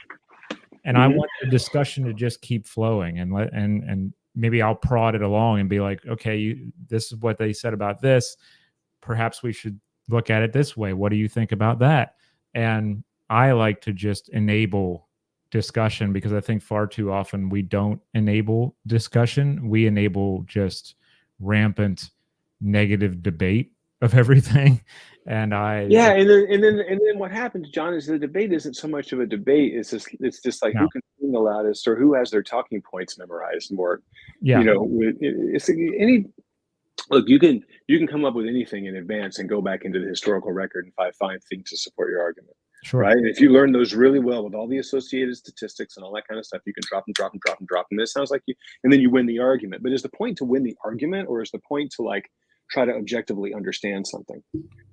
And I want the discussion to just keep flowing, and maybe I'll prod it along and be like, okay, this is what they said about this. Perhaps we should look at it this way. What do you think about that? And I like to just enable discussion, because I think far too often we don't enable discussion. We enable just rampant negative debate of everything. And and then what happens, John, is the debate isn't so much of a debate. It's just like who can sing the loudest, or who has their talking points memorized more. It's any look. You can come up with anything in advance and go back into the historical record and find things to support your argument. Sure. Right. And if you learn those really well with all the associated statistics and all that kind of stuff, you can drop them. And it sounds like and then you win the argument. But is the point to win the argument, or is the point to like try to objectively understand something?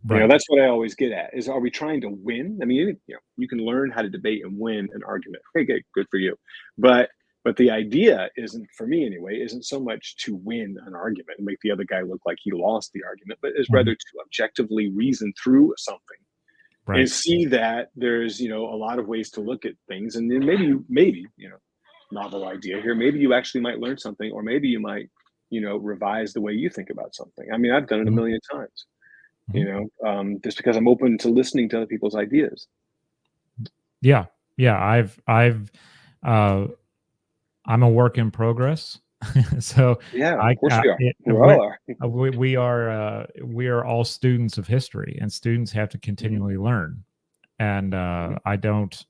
Right. That's what I always get at, is, are we trying to win? I mean, you can learn how to debate and win an argument. Okay, good for you. But the idea isn't, for me anyway, isn't so much to win an argument and make the other guy look like he lost the argument, but is rather to objectively reason through something. Right. And see that there's, a lot of ways to look at things. And then maybe, novel idea here, maybe you actually might learn something, or maybe you might, revise the way you think about something. I mean, I've done it a million times, just because I'm open to listening to other people's ideas. Yeah. I'm a work in progress. So yeah, of course we are. We are all students of history, and students have to continually learn. And I don't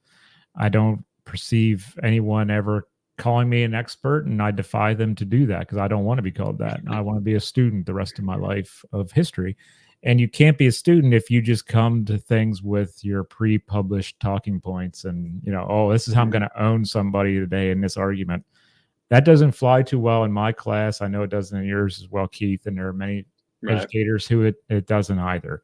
perceive anyone ever calling me an expert, and I defy them to do that because I don't want to be called that. I want to be a student the rest of my life of history. And you can't be a student if you just come to things with your pre-published talking points and, oh, this is how I'm going to own somebody today in this argument. That doesn't fly too well in my class. I know it doesn't in yours as well, Keith, and there are many educators who it doesn't either.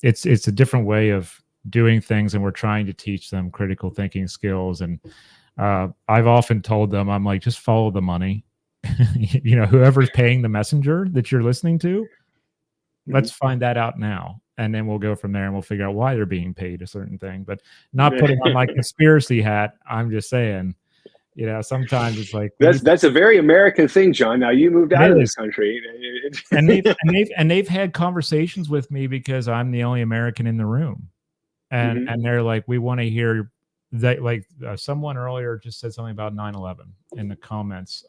It's a different way of doing things, and we're trying to teach them critical thinking skills. And I've often told them, I'm like, just follow the money. Whoever's paying the messenger that you're listening to, let's find that out now, and then we'll go from there, and we'll figure out why they're being paid a certain thing. But not putting on my conspiracy hat. I'm just saying, sometimes it's like that's a very American thing, John. Now you moved out of this country, and they've had conversations with me because I'm the only American in the room, and they're like, we want to hear that. Like someone earlier just said something about 9/11 in the comments.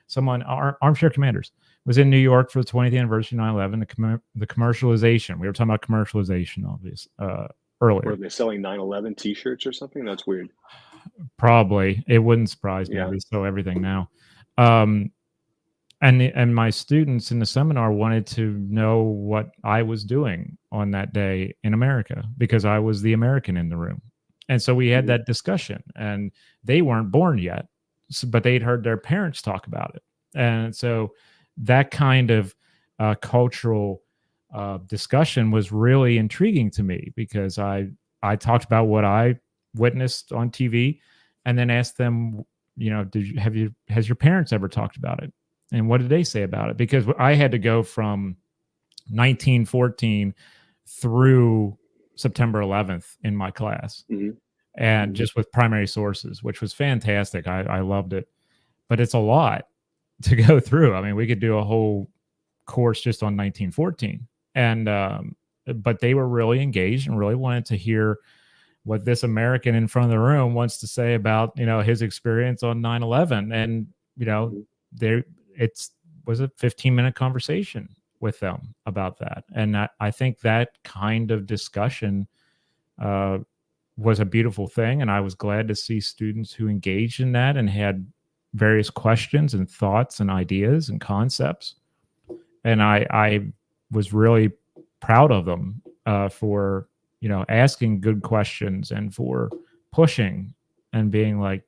Someone, Armchair Commanders, was in New York for the 20th anniversary of 9/11. The commercialization. We were talking about commercialization, obviously, earlier. Were they selling 9/11 T-shirts or something? That's weird. Probably. It wouldn't surprise me. Yeah. We sell everything now. And my students in the seminar wanted to know what I was doing on that day in America because I was the American in the room. And so we had that discussion, and they weren't born yet, but they'd heard their parents talk about it. And so that kind of cultural discussion was really intriguing to me because I talked about what I witnessed on TV and then asked them, has your parents ever talked about it? And what did they say about it? Because I had to go from 1914 through September 11th in my class, and just with primary sources, which was fantastic. I loved it, but it's a lot to go through. I mean, we could do a whole course just on 1914, but they were really engaged and really wanted to hear what this American in front of the room wants to say about, his experience on 9/11. And, it was a 15-minute conversation with them about that. And I think that kind of discussion was a beautiful thing. And I was glad to see students who engaged in that and had various questions and thoughts and ideas and concepts. And I was really proud of them for, asking good questions and for pushing and being like,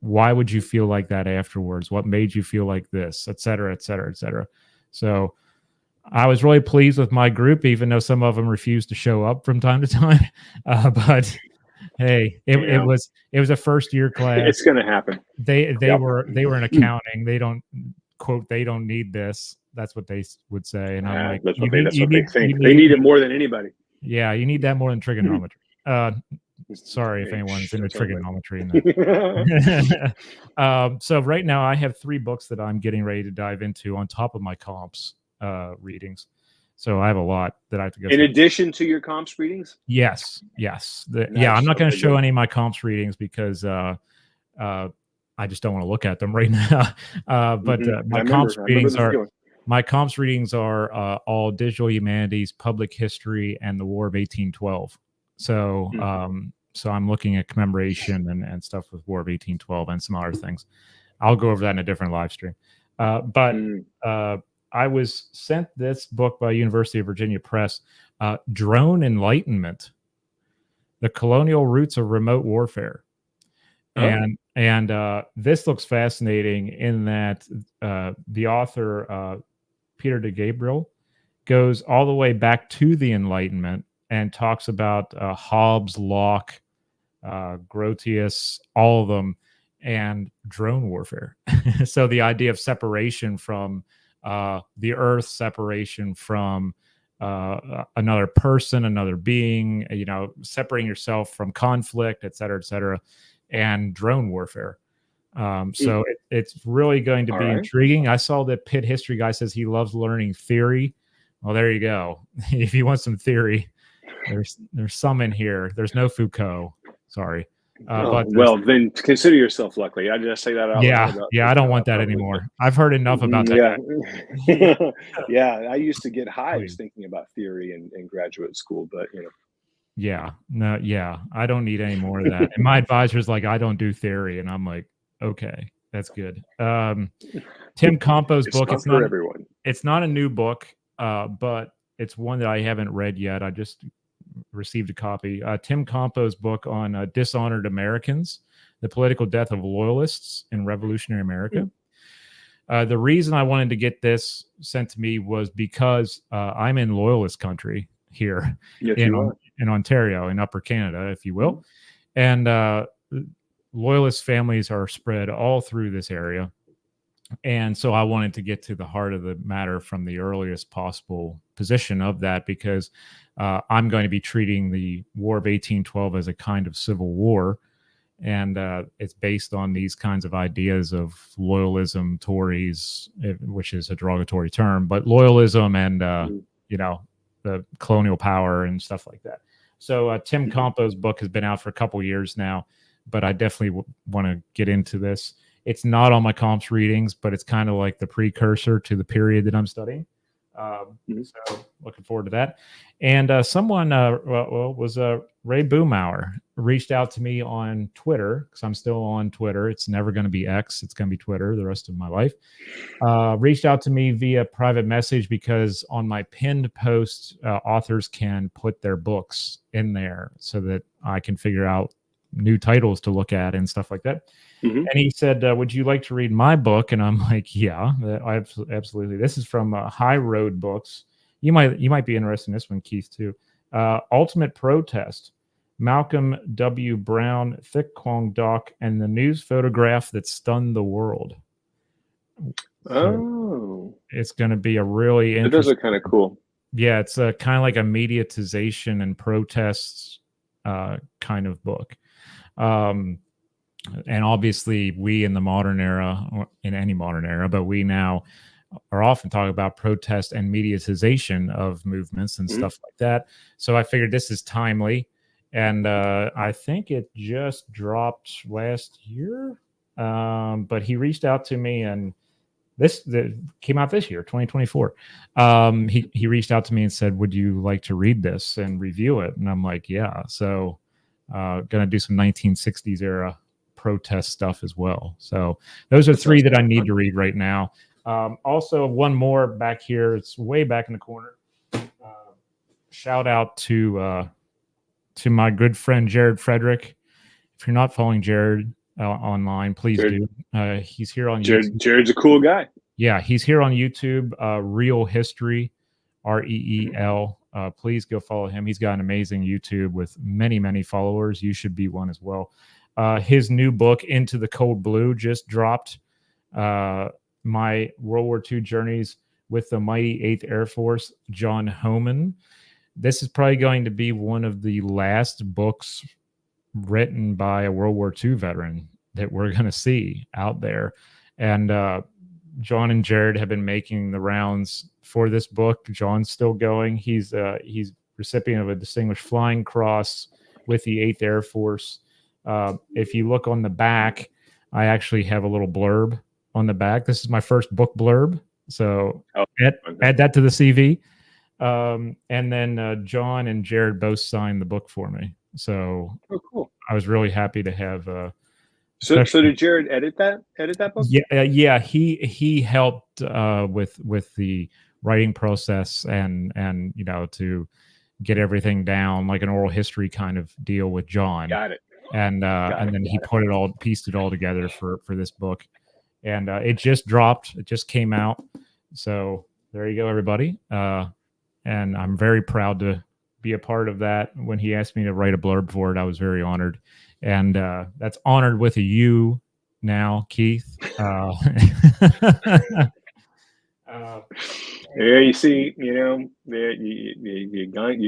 why would you feel like that afterwards? What made you feel like this, et cetera, et cetera, et cetera. So I was really pleased with my group, even though some of them refused to show up from time to time. But hey, it was a first year class. It's going to happen. They were in accounting. They don't need this. That's what they would say. And I'm like, that's what they think. They need it more than anybody. Yeah, you need that more than trigonometry. Sorry if anyone's into trigonometry. So right now I have 3 books that I'm getting ready to dive into on top of my comps readings. So I have a lot that I have to go in through. Addition to your comps readings? Yes. I'm not going to show any of my comps readings because I just don't want to look at them right now. But my comps readings are all digital humanities, public history, and the War of 1812. So so I'm looking at commemoration and stuff with War of 1812 and some other things. I'll go over that in a different live stream. But I was sent this book by University of Virginia Press, Drone Enlightenment, The Colonial Roots of Remote Warfare. And this looks fascinating in that the author, Peter de Gabriel, goes all the way back to the Enlightenment and talks about Hobbes, Locke, Grotius, all of them, and drone warfare. So the idea of separation from the earth, separation from another person, another being, separating yourself from conflict, et cetera, and drone warfare. So it's really going to be intriguing. I saw that Pitt history guy says he loves learning theory. Well, there you go. If you want some theory, there's some in here. There's no Foucault. Sorry. But then consider yourself lucky. I just say that out loud. Yeah, I don't want that anymore. I've heard enough about that. Yeah. I used to get hives thinking about theory in graduate school, but Yeah, no, yeah, I don't need any more of that. And my advisor's like, I don't do theory, and I'm like, okay, that's good. Tim Compo's It's book. not for everyone. It's not a new book, but it's one that I haven't read yet. I just received a copy. Tim Compo's book on dishonored Americans, the political death of loyalists in revolutionary America. The reason I wanted to get this sent to me was because I'm in loyalist country here Yes, you are. in Ontario, in Upper Canada, if you will. And loyalist families are spread all through this area. And so I wanted to get to the heart of the matter from the earliest possible position of that, because I'm going to be treating the War of 1812 as a kind of civil war. And it's based on these kinds of ideas of loyalism, Tories, which is a derogatory term, but loyalism and, you know, the colonial power and stuff like that. So Tim Compo's book has been out for a couple years now, but I definitely want to get into this. It's not on my comps readings, but it's kind of like the precursor to the period that I'm studying. So looking forward to that. And someone was Ray Boomauer reached out to me on Twitter, because I'm still on Twitter. It's never going to be X. It's going to be Twitter the rest of my life. Reached out to me via private message because on my pinned post, authors can put their books in there so that I can figure out new titles to look at and stuff like that. And he said, would you like to read my book? And I'm like, yeah, absolutely. This is from High Road Books. You might be interested in this one, Keith, too. Ultimate Protest, Malcolm W. Brown, Thich Quang Duc, and the News Photograph That Stunned the World. So it's going to be a really interesting. Those are kind of cool. Yeah, it's kind of like a mediatization and protests kind of book. And obviously we in the modern era, or in any modern era, but we now are often talking about protest and mediatization of movements and stuff like that. So I figured this is timely. And I think it just dropped last year. But he reached out to me, and this came out this year, 2024. He reached out to me and said, would you like to read this and review it? And I'm like, yeah. So gonna do some 1960s era protest stuff as well. So those are three that I need to read right now. Also, one more back here. It's way back in the corner. Shout out to my good friend Jared Frederick. If you're not following Jared online, please do. He's here on YouTube. Jared's a cool guy. Yeah, he's here on YouTube. Real History, REEL. Please go follow him. He's got an amazing YouTube with many, many followers. You should be one as well. His new book, Into the Cold Blue, just dropped. My World War II Journeys with the Mighty 8th Air Force, John Homan. This is probably going to be one of the last books written by a World War II veteran that we're going to see out there. And John and Jared have been making the rounds for this book. John's still going. He's recipient of a Distinguished Flying Cross with the 8th Air Force. If you look on the back, I actually have a little blurb on the back. This is my first book blurb. So add that to the CV. And then John and Jared both signed the book for me. So cool. I was really happy to have. So did Jared edit that book? Yeah. He helped with the writing process and to get everything down, like an oral history kind of deal with John. Got it. And then he pieced it all together for this book. And it just dropped. It just came out. So there you go, everybody. And I'm very proud to be a part of that. When he asked me to write a blurb for it, I was very honored. And that's honored with a U now, Keith. Yeah, you see, you've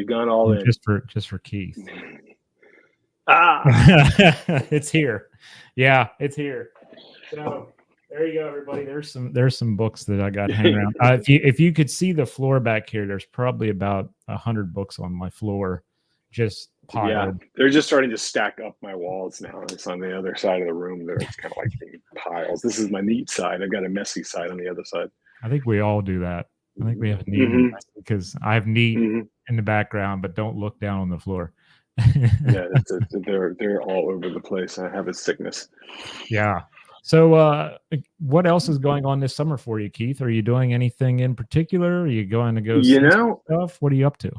gone all in. Just for Keith. It's here. Yeah, it's here. So there you go, everybody. There's some books that I got hanging around. If you could see the floor back here, there's probably about 100 books on my floor, just piled. Yeah, they're just starting to stack up my walls now. It's on the other side of the room. There, it's kind of like piles. This is my neat side. I've got a messy side on the other side. I think we all do that. I think we have neat because I have neat in the background, but don't look down on the floor. Yeah, they're all over the place. I have a sickness. Yeah. So, what else is going on this summer for you, Keith? Are you doing anything in particular? Are you going to go You see some know, stuff? What are you up to?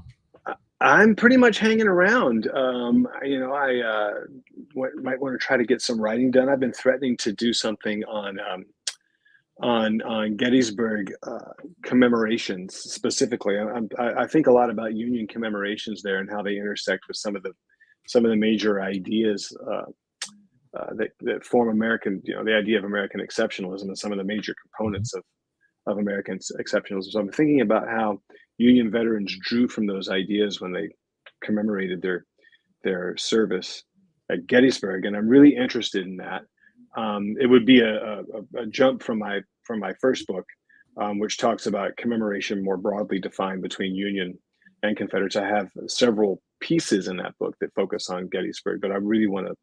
I'm pretty much hanging around. I might want to try to get some writing done. I've been threatening to do something on Gettysburg commemorations specifically. I think a lot about Union commemorations there and how they intersect with some of the major ideas that form American, the idea of American exceptionalism and some of the major Mhm. components of American exceptionalism. So I'm thinking about how Union veterans drew from those ideas when they commemorated their service at Gettysburg, and I'm really interested in that. It would be a jump from my first book, which talks about commemoration more broadly defined between Union and Confederates. I have several pieces in that book that focus on Gettysburg, but I really want to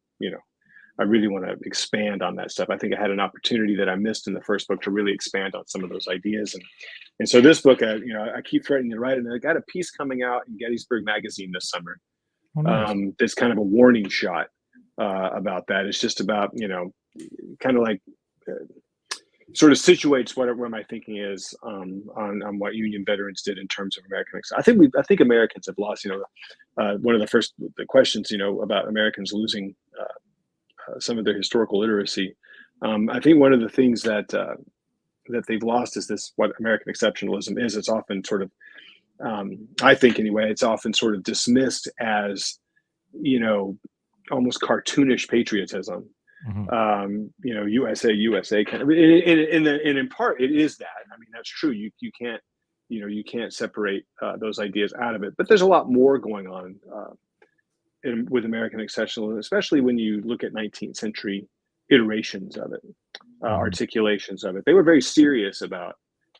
expand on that stuff. I think I had an opportunity that I missed in the first book to really expand on some of those ideas, and so this book, I keep threatening to write, and I got a piece coming out in Gettysburg Magazine this summer. Oh, nice. That's kind of a warning shot about that. It's just about kind of like uh, sort of situates where my thinking is on what Union veterans did in terms of American. I think Americans have lost. One of the questions about Americans losing some of their historical literacy. I think one of the things that they've lost is this what American exceptionalism is. It's often sort of, I think anyway, it's often sort of dismissed as you know almost cartoonish patriotism. Mhm. USA, USA kind of, and in part it is that. I mean, that's true. You can't you can't separate those ideas out of it. But there's a lot more going on with American exceptionalism, especially when you look at 19th century iterations of it, Mhm. articulations of it. They were very serious about,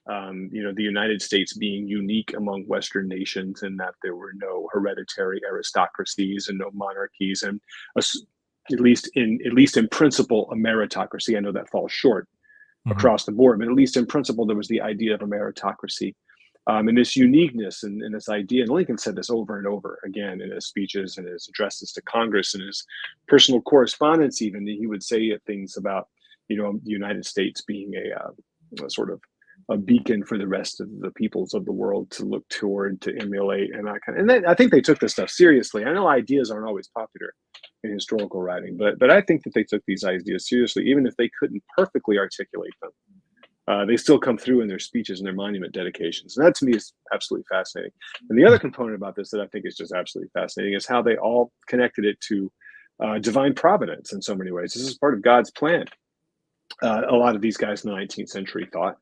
the United States being unique among Western nations, and that there were no hereditary aristocracies and no monarchies, and at least in principle, a meritocracy. I know that falls short Mhm. across the board, but at least in principle, there was the idea of a meritocracy, and this uniqueness and this idea. And Lincoln said this over and over again in his speeches and his addresses to Congress and his personal correspondence. Even he would say things about the United States being a sort of a beacon for the rest of the peoples of the world to look toward, to emulate, and that kind of. And I think they took this stuff seriously. I know ideas aren't always popular in historical writing, but I think that they took these ideas seriously, even if they couldn't perfectly articulate them. They still come through in their speeches and their monument dedications. And that to me is absolutely fascinating. And the other component about this that I think is just absolutely fascinating is how they all connected it to divine providence in so many ways. This is part of God's plan. A lot of these guys in the 19th century thought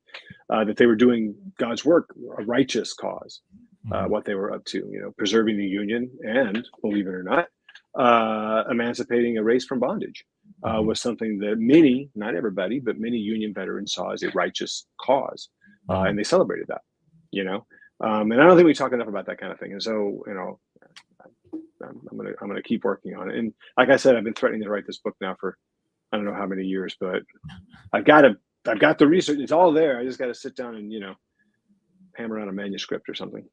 that they were doing God's work, a righteous cause, Mhm. what they were up to, preserving the Union and, believe it or not, emancipating a race from bondage. Mhm. Was something that many, not everybody, but many Union veterans saw as a righteous cause, Mhm. and they celebrated that. You know, and I don't think we talk enough about that kind of thing. And so, I'm gonna keep working on it. And like I said, I've been threatening to write this book now for I don't know how many years, but I've got to. I've got the research. It's all there. I just got to sit down and hammer out a manuscript or something.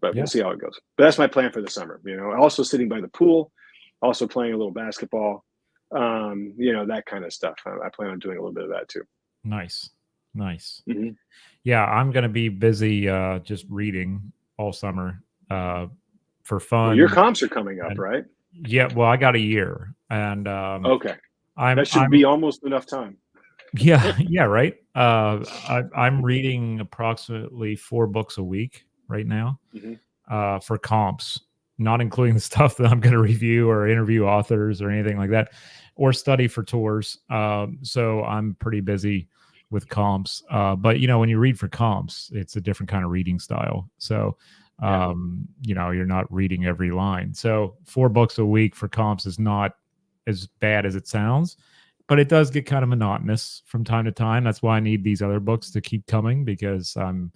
But we'll Yeah. see how it goes. But that's my plan for the summer. Also sitting by the pool, also playing a little basketball, that kind of stuff. I plan on doing a little bit of that too. Nice. Nice. Hmm. Yeah, I'm gonna be busy just reading all summer uh, for Well, your fun. comps are coming up, And right? yeah, well, I got a year, and Okay, I'm that should I'm be almost enough time. yeah, yeah, right. I'm reading approximately 4 books a week right now Hmm. for comps, not including the stuff that I'm going to review or interview authors or anything like that, or study for tours. So I'm pretty busy with comps. But when you read for comps, it's a different kind of reading style. So Yeah. you're not reading every line. So 4 books a week for comps is not as bad as it sounds, but it does get kind of monotonous from time to time. That's why I need these other books to keep coming, because Hmm.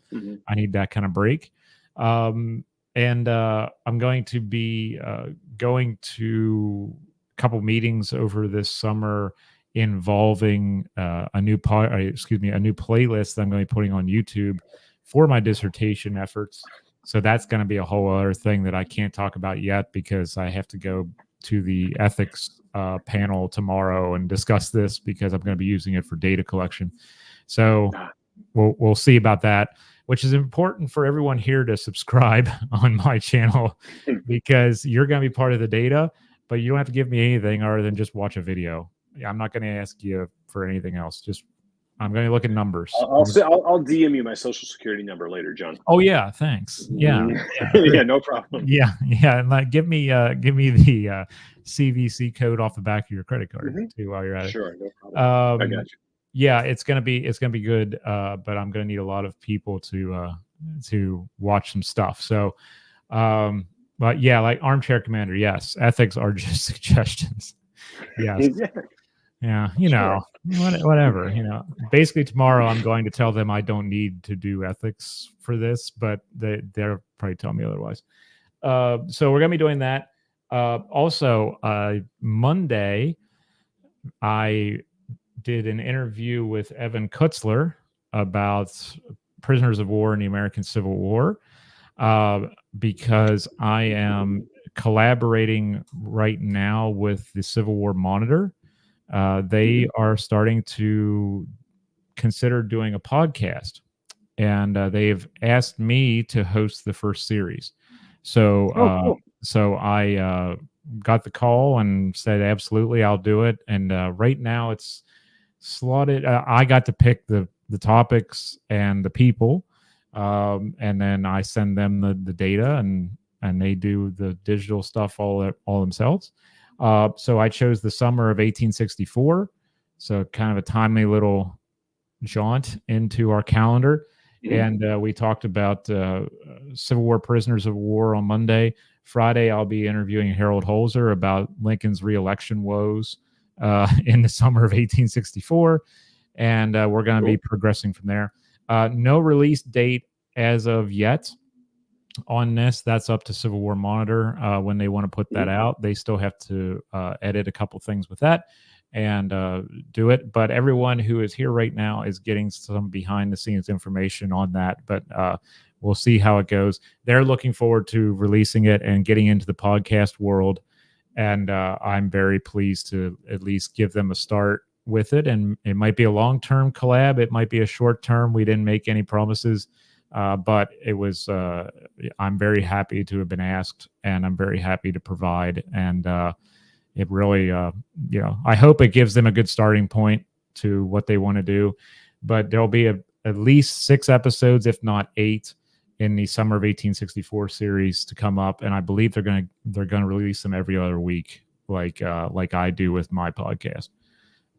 I need that kind of break. Um, and I'm going to be going to a couple meetings over this summer involving a new a new playlist that I'm going to be putting on YouTube for my dissertation efforts. So that's going to be a whole other thing that I can't talk about yet because I have to go to the ethics panel tomorrow and discuss this because I'm going to be using it for data collection. So we'll see about that, which is important for everyone here to subscribe on my channel because you're going to be part of the data, but you don't have to give me anything other than just watch a video. I'm not going to ask you for anything else. Just I'm going to look at numbers. I'll DM you my social security number later, John. Oh yeah, thanks. Yeah, yeah, no problem. Yeah, and like give me the CVC code off the back of your credit card too while you're at it. Sure, no problem. I got you. Yeah, it's gonna be good, but I'm gonna need a lot of people to watch some stuff. So, but yeah, like Armchair Commander, yes, ethics are just suggestions. Yes. Yeah, whatever. Basically tomorrow I'm going to tell them I don't need to do ethics for this, but they'll probably tell me otherwise. So we're gonna be doing that. Also, Monday, I did an interview with Evan Kutzler about prisoners of war in the American Civil War, because I am collaborating right now with the Civil War Monitor. They are starting to consider doing a podcast, and they've asked me to host the first series. So, cool. So I got the call and said, absolutely, I'll do it. And right now it's slotted. I got to pick the topics and the people, and then I send them the data, and they do the digital stuff all themselves. So I chose the summer of 1864. So kind of a timely little jaunt into our calendar. And we talked about Civil War prisoners of war on Monday. Friday, I'll be interviewing Harold Holzer about Lincoln's reelection woes in the summer of 1864. And we're going to be progressing from there. No release date as of yet on this. That's up to Civil War Monitor when they want to put that out. They still have to edit a couple things with that and do it. But everyone who is here right now is getting some behind the scenes information on that. But we'll see how it goes. They're looking forward to releasing it and getting into the podcast world. And I'm very pleased to at least give them a start with it. And it might be a long-term collab. It might be a short-term. We didn't make any promises. But it was, I'm very happy to have been asked, and I'm very happy to provide. And it really, I hope it gives them a good starting point to what they want to do. But there'll be at least 6 episodes, if not 8, in the summer of 1864 series to come up. And I believe they're going to release them every other week, like I do with my podcast.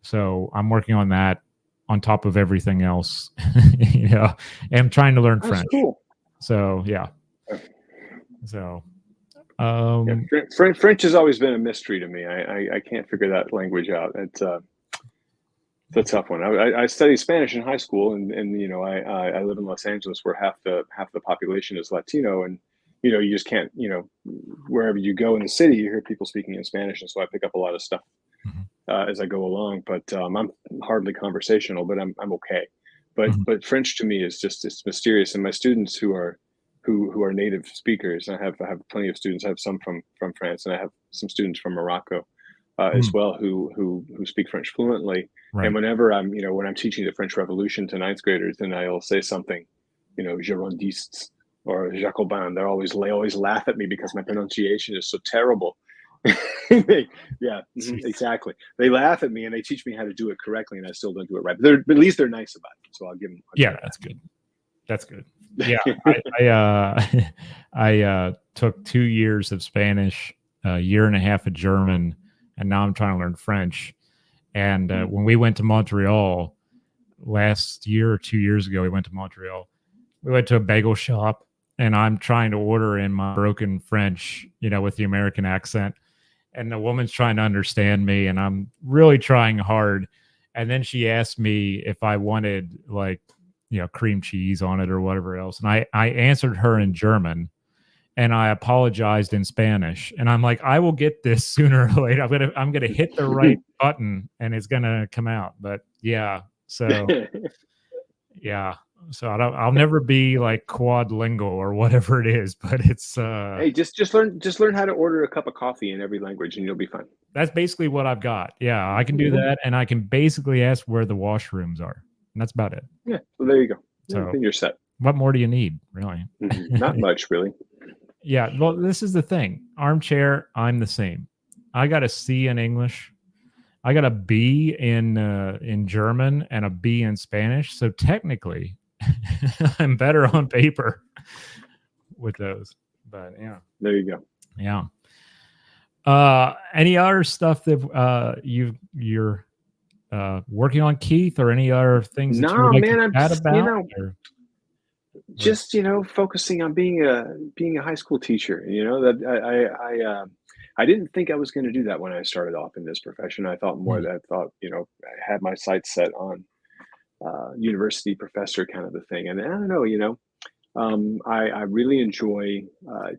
So I'm working on that on top of everything else, and I'm trying to learn French. Cool. So yeah. So French has always been a mystery to me. I can't figure that language out. It's a tough one. I studied Spanish in high school, and I live in Los Angeles, where half the population is Latino, and you just can't, wherever you go in the city, you hear people speaking in Spanish, and so I pick up a lot of stuff as I go along. But I'm hardly conversational, but I'm okay. But French to me is it's mysterious. And my students who are native speakers, I have plenty of students. I have some from France, and I have some students from Morocco as well who speak French fluently. Right. And whenever when I'm teaching the French Revolution to 9th graders, then I'll say something, Girondists or Jacobins. They always laugh at me because my pronunciation is so terrible. Exactly. They laugh at me and they teach me how to do it correctly, and I still don't do it right. But at least they're nice about it, so I'll give them. That's good. That's good. Yeah, I took 2 years of Spanish, a year and a half of German, and now I'm trying to learn French. And when we went to Montreal last year or 2 years ago, we went to Montreal. We went to a bagel shop, and I'm trying to order in my broken French, with the American accent. And the woman's trying to understand me, and I'm really trying hard. And then she asked me if I wanted cream cheese on it or whatever else. And I answered her in German, and I apologized in Spanish. And I'm like, I will get this sooner or later. I'm gonna hit the right button, and it's gonna come out. But yeah, so yeah. So I'll never be like quadlingual or whatever it is, but it's Hey, just learn how to order a cup of coffee in every language, and you'll be fine. that's basically what I've got. Yeah, I can do Mhm. that, and I can basically ask where the washrooms are, and that's about it. Yeah, well, there you go. Yeah, So then you're set. what more do you need, really? Not much, really. Yeah, well, this is the thing. Armchair, I'm the same. I got a C in English. I got a B in German and a B in Spanish. So technically, I'm better on paper with those. But yeah, There you go. yeah. Any other stuff that you're working on, Keith, or any other things that you would No, like to man, I'm chat just, about? Or what? just focusing on being a high school teacher. That I didn't think I was going to do that when I started off in this profession. I thought more Mm, that I thought I had my sights set on university professor kind of a thing. And I don't know, I really enjoy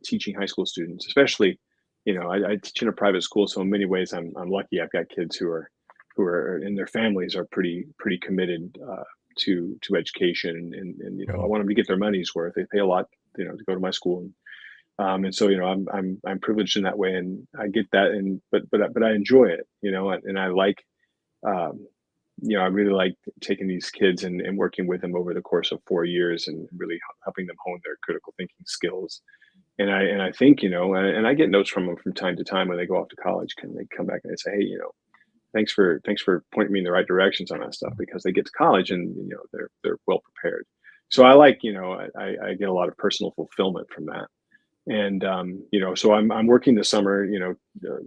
teaching high school students, especially, I teach in a private school, so in many ways I'm lucky. I've got kids who are and their families are pretty committed to education, and I mhm. want them to get their money's worth. They pay a lot, to go to my school, and so I'm privileged in that way, and I get that, and but I enjoy it, and I like um, I really like taking these kids and working with them over the course of 4 years and really helping them hone their critical thinking skills. And I think, and I get notes from them from time to time when they go off to college. Can they come back and they say, hey, thanks for pointing me in the right directions on that stuff, because they get to college and they're well prepared. So I like, I get a lot of personal fulfillment from that. And so I'm working this summer. I'm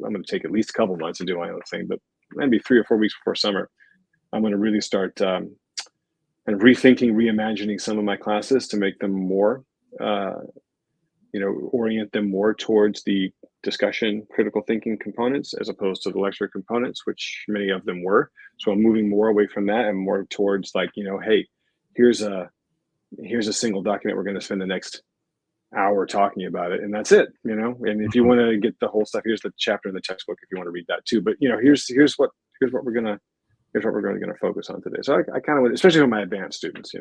going to take at least a couple months and do my own thing, but maybe 3 or 4 weeks before summer, I'm going to really start kind of rethinking, reimagining some of my classes to make them more, uh, orient them more towards the discussion, critical thinking components as opposed to the lecture components, which many of them were. So I'm moving more away from that and more towards like, hey, here's a here's a single document. We're going to spend the next hour talking about it, and that's it. And if you want to get the whole stuff, here's the chapter in the textbook if you want to read that too. But here's what we're going to focus on today. So I kind of, especially with my advanced students,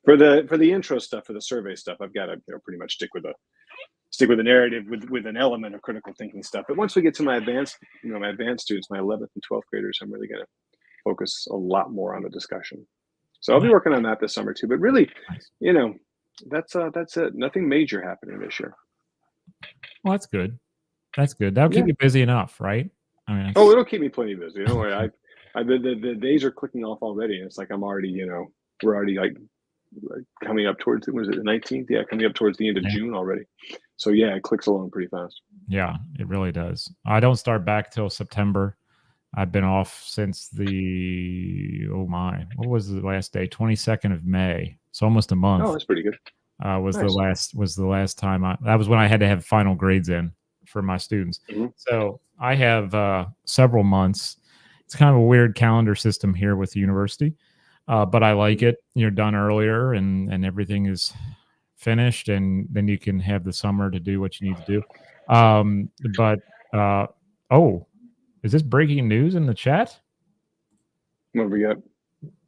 for the intro stuff, for the survey stuff, I've got to pretty much stick with the narrative with an element of critical thinking stuff. But once we get to my advanced students, my 11th and 12th graders, I'm really going to focus a lot more on the discussion. So I'll be Nice, working on that this summer too. But really, nice. you know, that's it. Nothing major happening this year. Well, that's good. That's good. That'll keep Yeah. you busy enough, right? I mean, Oh, it's it'll keep me plenty busy. The days are clicking off already, and it's like I'm already, we're already like coming up towards, was it the 19th? Yeah, coming up towards the end of yeah, June already. So yeah, it clicks along pretty fast. yeah, it really does. I don't start back till September. I've been off since oh my, what was the last day? 22nd of May. It's almost a Oh, month. that's pretty good. Nice. Was the last time that was when I had to have final grades in for my students. Mhm. So I have several months. It's kind of a weird calendar system here with the university, but I like it. You're done earlier, and everything is finished, and then you can have the summer to do what you need to do. But oh, is this breaking news in the chat? What have we got?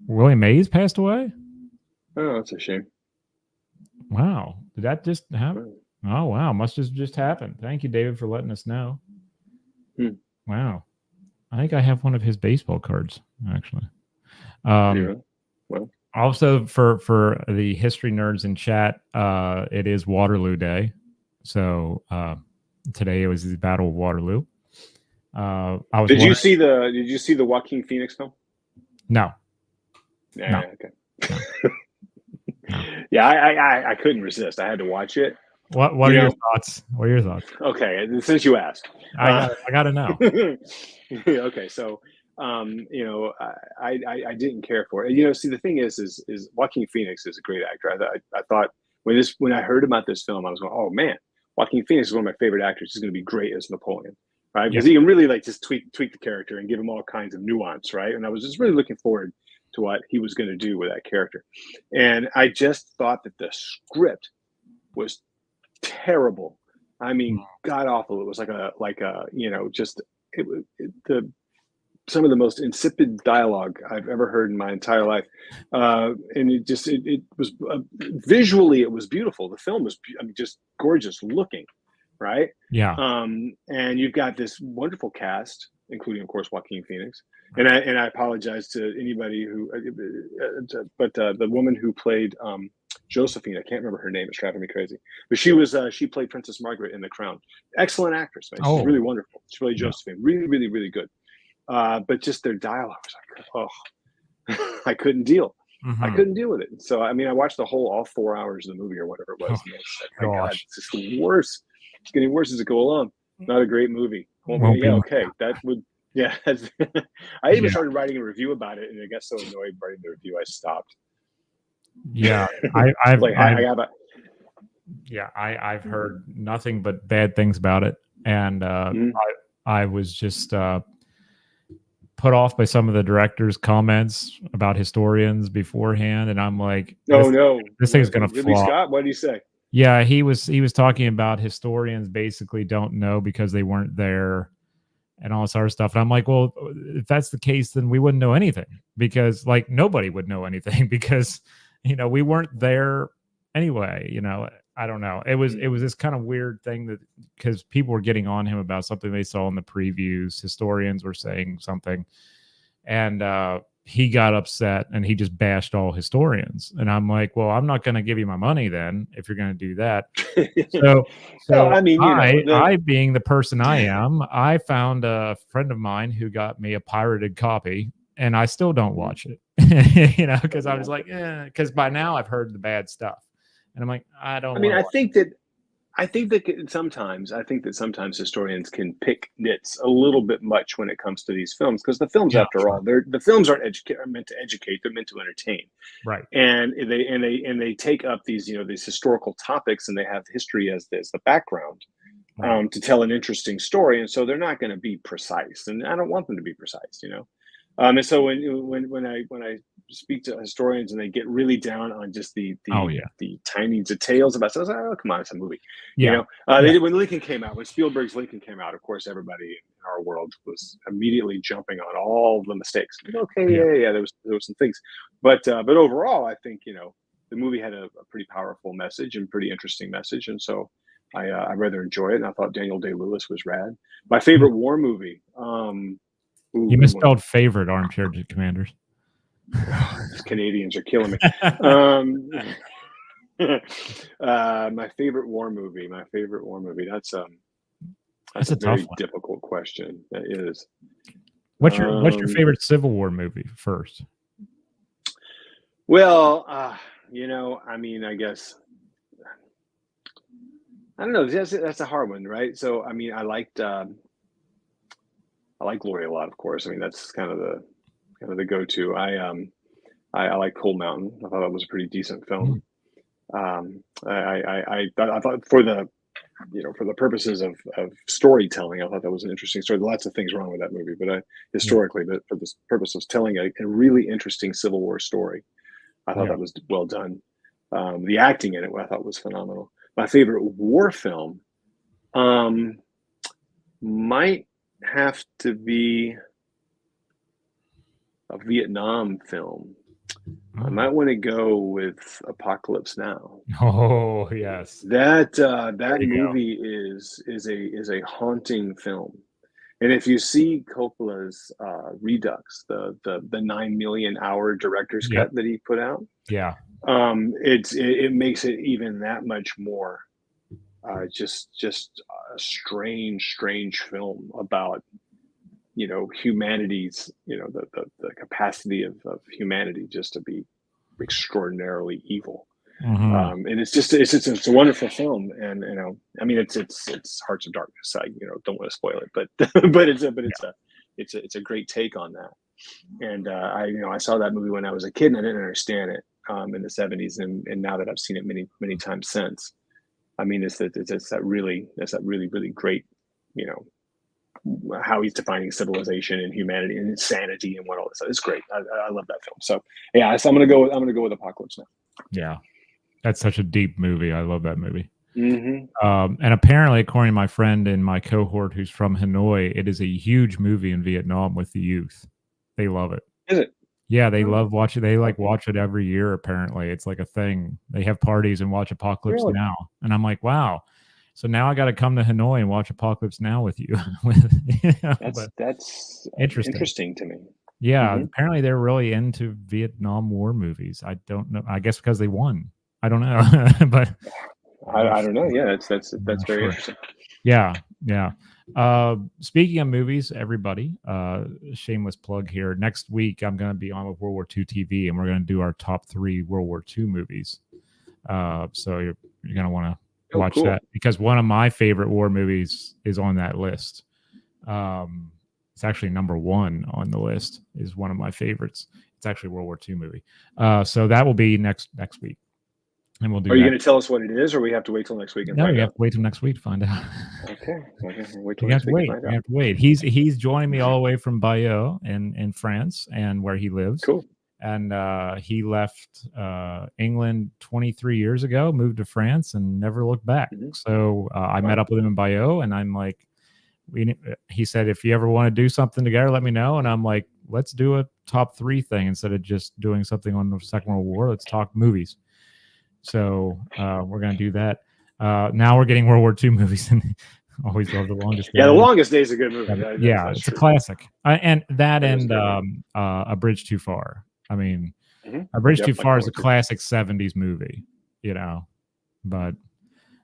Willie Mays passed away. Oh, that's a shame. Wow, did that just happen? Oh. Oh wow, must have just happened. Thank you, David, for letting us know. Hmm. Wow, I think I have one of his baseball cards actually. Yeah. Well, Also, for the history nerds in chat, it is Waterloo Day, so today it was the Battle of Waterloo. I was did you wondering. see the Joaquin Phoenix film? No, Yeah. no, Okay. no, no. Yeah, I couldn't resist. I had to watch it. What You are your know. thoughts? What are your thoughts? Okay, since you asked. I got to know. Okay, so I didn't care for it. See, the thing is Joaquin Phoenix is a great actor. I thought when I heard about this film, I was going, oh man, Joaquin Phoenix is one of my favorite actors. He's going to be great as Napoleon, right? Yeah, Because he can really like just tweak the character and give him all kinds of nuance, right? And I was just really looking forward to what he was going to do with that character. And I just thought that the script was terrible. I mean, god awful. It was like a just the some of the most insipid dialogue I've ever heard in my entire life. And it was visually, it was beautiful. The film was, I mean, just gorgeous looking, right? Yeah. And you've got this wonderful cast, including, of course, Joaquin Phoenix. And I apologize to anybody who, but the woman who played Josephine, I can't remember her name. It's driving me crazy. But she played Princess Margaret in The Crown. Excellent actress, man. She's really wonderful. She played Josephine. Really, really, really good. But just their dialogue was like, oh, I couldn't deal. I couldn't deal with it. So, I mean, I watched all 4 hours of the movie or whatever it was. And it's like, my God, it's just getting worse. It's getting worse as it go along. Not a great movie. Okay. That would, yeah. I even started writing a review about it, and I got so annoyed writing the review, I stopped. Yeah. I've heard nothing but bad things about it. And I was just put off by some of the director's comments about historians beforehand, and I'm like, this thing's gonna flop. Scott, what did he say? Yeah, he was talking about historians basically don't know because they weren't there and all this other stuff. And I'm like, well, if that's the case, then we wouldn't know anything, because like nobody would know anything because, you know, we weren't there anyway. You know, I don't know. It was this kind of weird thing that, because people were getting on him about something they saw in the previews. Historians were saying something, and he got upset and he just bashed all historians. And I'm like, well, I'm not going to give you my money then if you're going to do that. So well, I mean, I being the person I am, I found a friend of mine who got me a pirated copy, and I still don't watch it, you know, because I was like, because by now I've heard the bad stuff. And I'm like, I don't. I mean, I think that sometimes historians can pick nits a little bit much when it comes to these films, because the films, after all, the films aren't meant to educate; they're meant to entertain. Right. And they take up these, you know, these historical topics, and they have history as the background to tell an interesting story. And so they're not going to be precise, and I don't want them to be precise, you know. And so when I speak to historians and they get really down on just the tiny details about stuff, I was like, oh, come on, it's a movie. You know, they did when Lincoln came out, when Spielberg's Lincoln came out, of course, everybody in our world was immediately jumping on all the mistakes. Okay, there was some things, but overall, I think, you know, the movie had a pretty powerful message and pretty interesting message, and so I rather enjoy it. And I thought Daniel Day-Lewis was rad. My favorite war movie. You misspelled favorite, Armchair Commanders. These Canadians are killing me. My favorite war movie. That's a very difficult question. That is. What's your favorite Civil War movie first? Well, you know, I mean, I guess I don't know. That's a hard one, right? So, I mean, I like Glory a lot, of course. I mean, that's kind of the go-to. I like Cold Mountain. I thought that was a pretty decent film. I thought for the purposes of storytelling, I thought that was an interesting story. Lots of things wrong with that movie, but historically, but for the purpose of telling a really interesting Civil War story, I thought that was well done. The acting in it, I thought, was phenomenal. My favorite war film might have to be a Vietnam film. I might want to go with Apocalypse Now. Oh yes, that movie is a haunting film. And if you see Coppola's Redux, the 9 million hour director's cut that he put out, it makes it even that much more just a strange film about, you know, humanity's, you know, the capacity of humanity just to be extraordinarily evil. And it's a wonderful film. And, you know, I mean, it's Hearts of Darkness. I, you know, don't want to spoil it, but it's a great take on that. And I saw that movie when I was a kid, and I didn't understand it in the 70s, and now that I've seen it many times since, I mean, it's that really great, you know, how he's defining civilization and humanity and insanity and what all this. It's great. I love that film. So yeah, so I'm gonna go with Apocalypse Now. Yeah, that's such a deep movie. I love that movie. And apparently, according to my friend in my cohort who's from Hanoi, it is a huge movie in Vietnam with the youth. They love it. Is it? Yeah, they love watching. They like watch it every year. Apparently, it's like a thing. They have parties and watch Apocalypse Now, and I'm like, wow. So now I got to come to Hanoi and watch Apocalypse Now with you. That's interesting to me. Yeah, apparently they're really into Vietnam War movies. I don't know. I guess because they won. I don't know, but I don't know. Yeah, that's very interesting. Yeah. Speaking of movies, everybody, shameless plug here. Next week, I'm going to be on with World War II TV, and we're going to do our top 3 World War II movies. So you're going to want to watch that, because one of my favorite war movies is on that list. It's actually number 1 on the list. Is one of my favorites. It's actually a World War II movie. So that will be next week. And we'll do. Are you going to tell us what it is, or we have to wait till next week? No, you have to wait till next week to find out. Okay. You have to wait. He's joining me all the way from Bayeux in France, and where he lives. Cool. And he left England 23 years ago, moved to France, and never looked back. So I met up with him in Bayeux, and I'm like, he said, if you ever want to do something together, let me know. And I'm like, let's do a top 3 thing instead of just doing something on the Second World War. Let's talk movies. So we're going to do that. Now we're getting World War II movies, and always love The Longest Day. Yeah, The Longest Day is a good movie. It's a classic. And that and A Bridge Too Far. I mean, A Bridge Too Far is a classic 70s movie, you know. But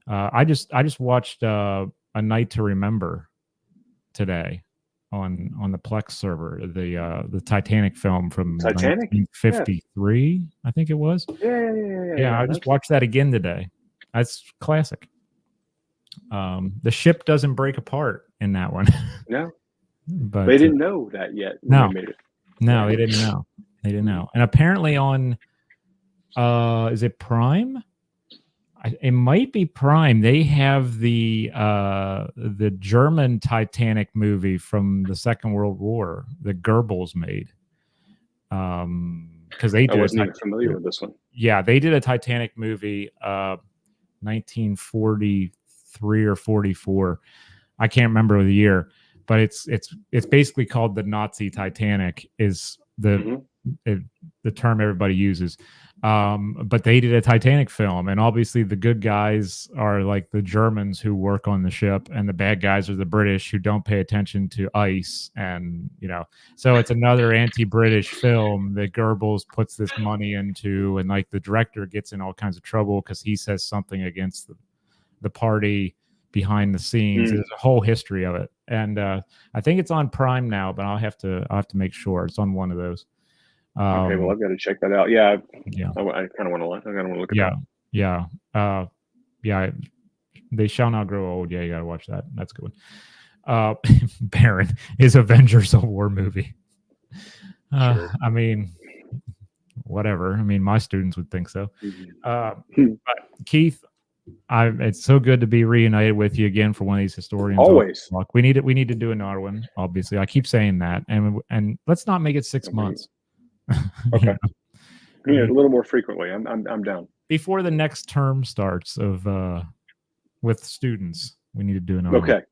I just watched A Night to Remember today on the Plex server, the Titanic film from 1953, I think it was. Yeah, I just watched that again today. That's classic. The ship doesn't break apart in that one. No, but they didn't know that yet. No, they made it. No, they didn't know. They didn't know. And apparently on, is it Prime? It might be Prime. They have the German Titanic movie from the Second World War that Goebbels made. Because they did. I wasn't even familiar with this one. Yeah, they did a Titanic movie, 1943 or 44. I can't remember the year, but it's basically called the Nazi Titanic. Is the term everybody uses. But they did a Titanic film, and obviously the good guys are like the Germans who work on the ship, and the bad guys are the British who don't pay attention to ice. And, you know, so it's another anti-British film that Goebbels puts this money into, and like the director gets in all kinds of trouble because he says something against the party behind the scenes. There's a whole history of it. And I think it's on Prime now, but I'll have to make sure it's on one of those. Okay, well, I've got to check that out. Yeah. I kind of want to look at that. Yeah. They Shall Not Grow Old. Yeah, you got to watch that. That's a good one. Baron is Avengers a war movie. Sure. I mean, whatever. I mean, my students would think so. But Keith, it's so good to be reunited with you again for one of these historians. Always. We need to do another one. Obviously, I keep saying that, and let's not make it 6 months. Okay. Yeah, a little more frequently. I'm down. Before the next term starts with students, we need to do another. Okay. One.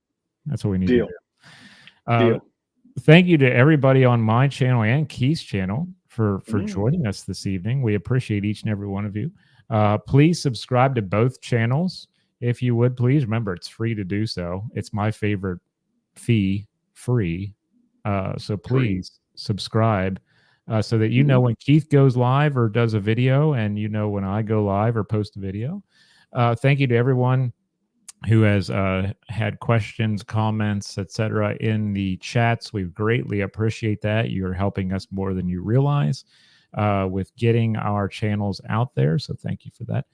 That's what we need Deal. to do. Deal. Thank you to everybody on my channel and Keith's channel for joining us this evening. We appreciate each and every one of you. Please subscribe to both channels if you would, please. Remember, it's free to do so. It's my favorite fee, free. So please subscribe. So that you know when Keith goes live or does a video, and you know when I go live or post a video. Thank you to everyone who has had questions, comments, etc. in the chats. We greatly appreciate that. You're helping us more than you realize with getting our channels out there. So thank you for that.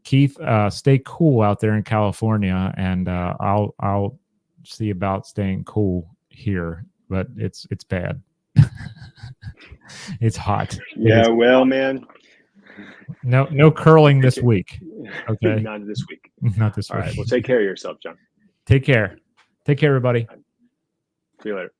Keith, stay cool out there in California, and I'll see about staying cool here, but it's bad. It's hot. Yeah, well, man. No curling this week. Okay. Not this week. Not this week. All right. Well, take care of yourself, John. Take care. Take care, everybody. See you later.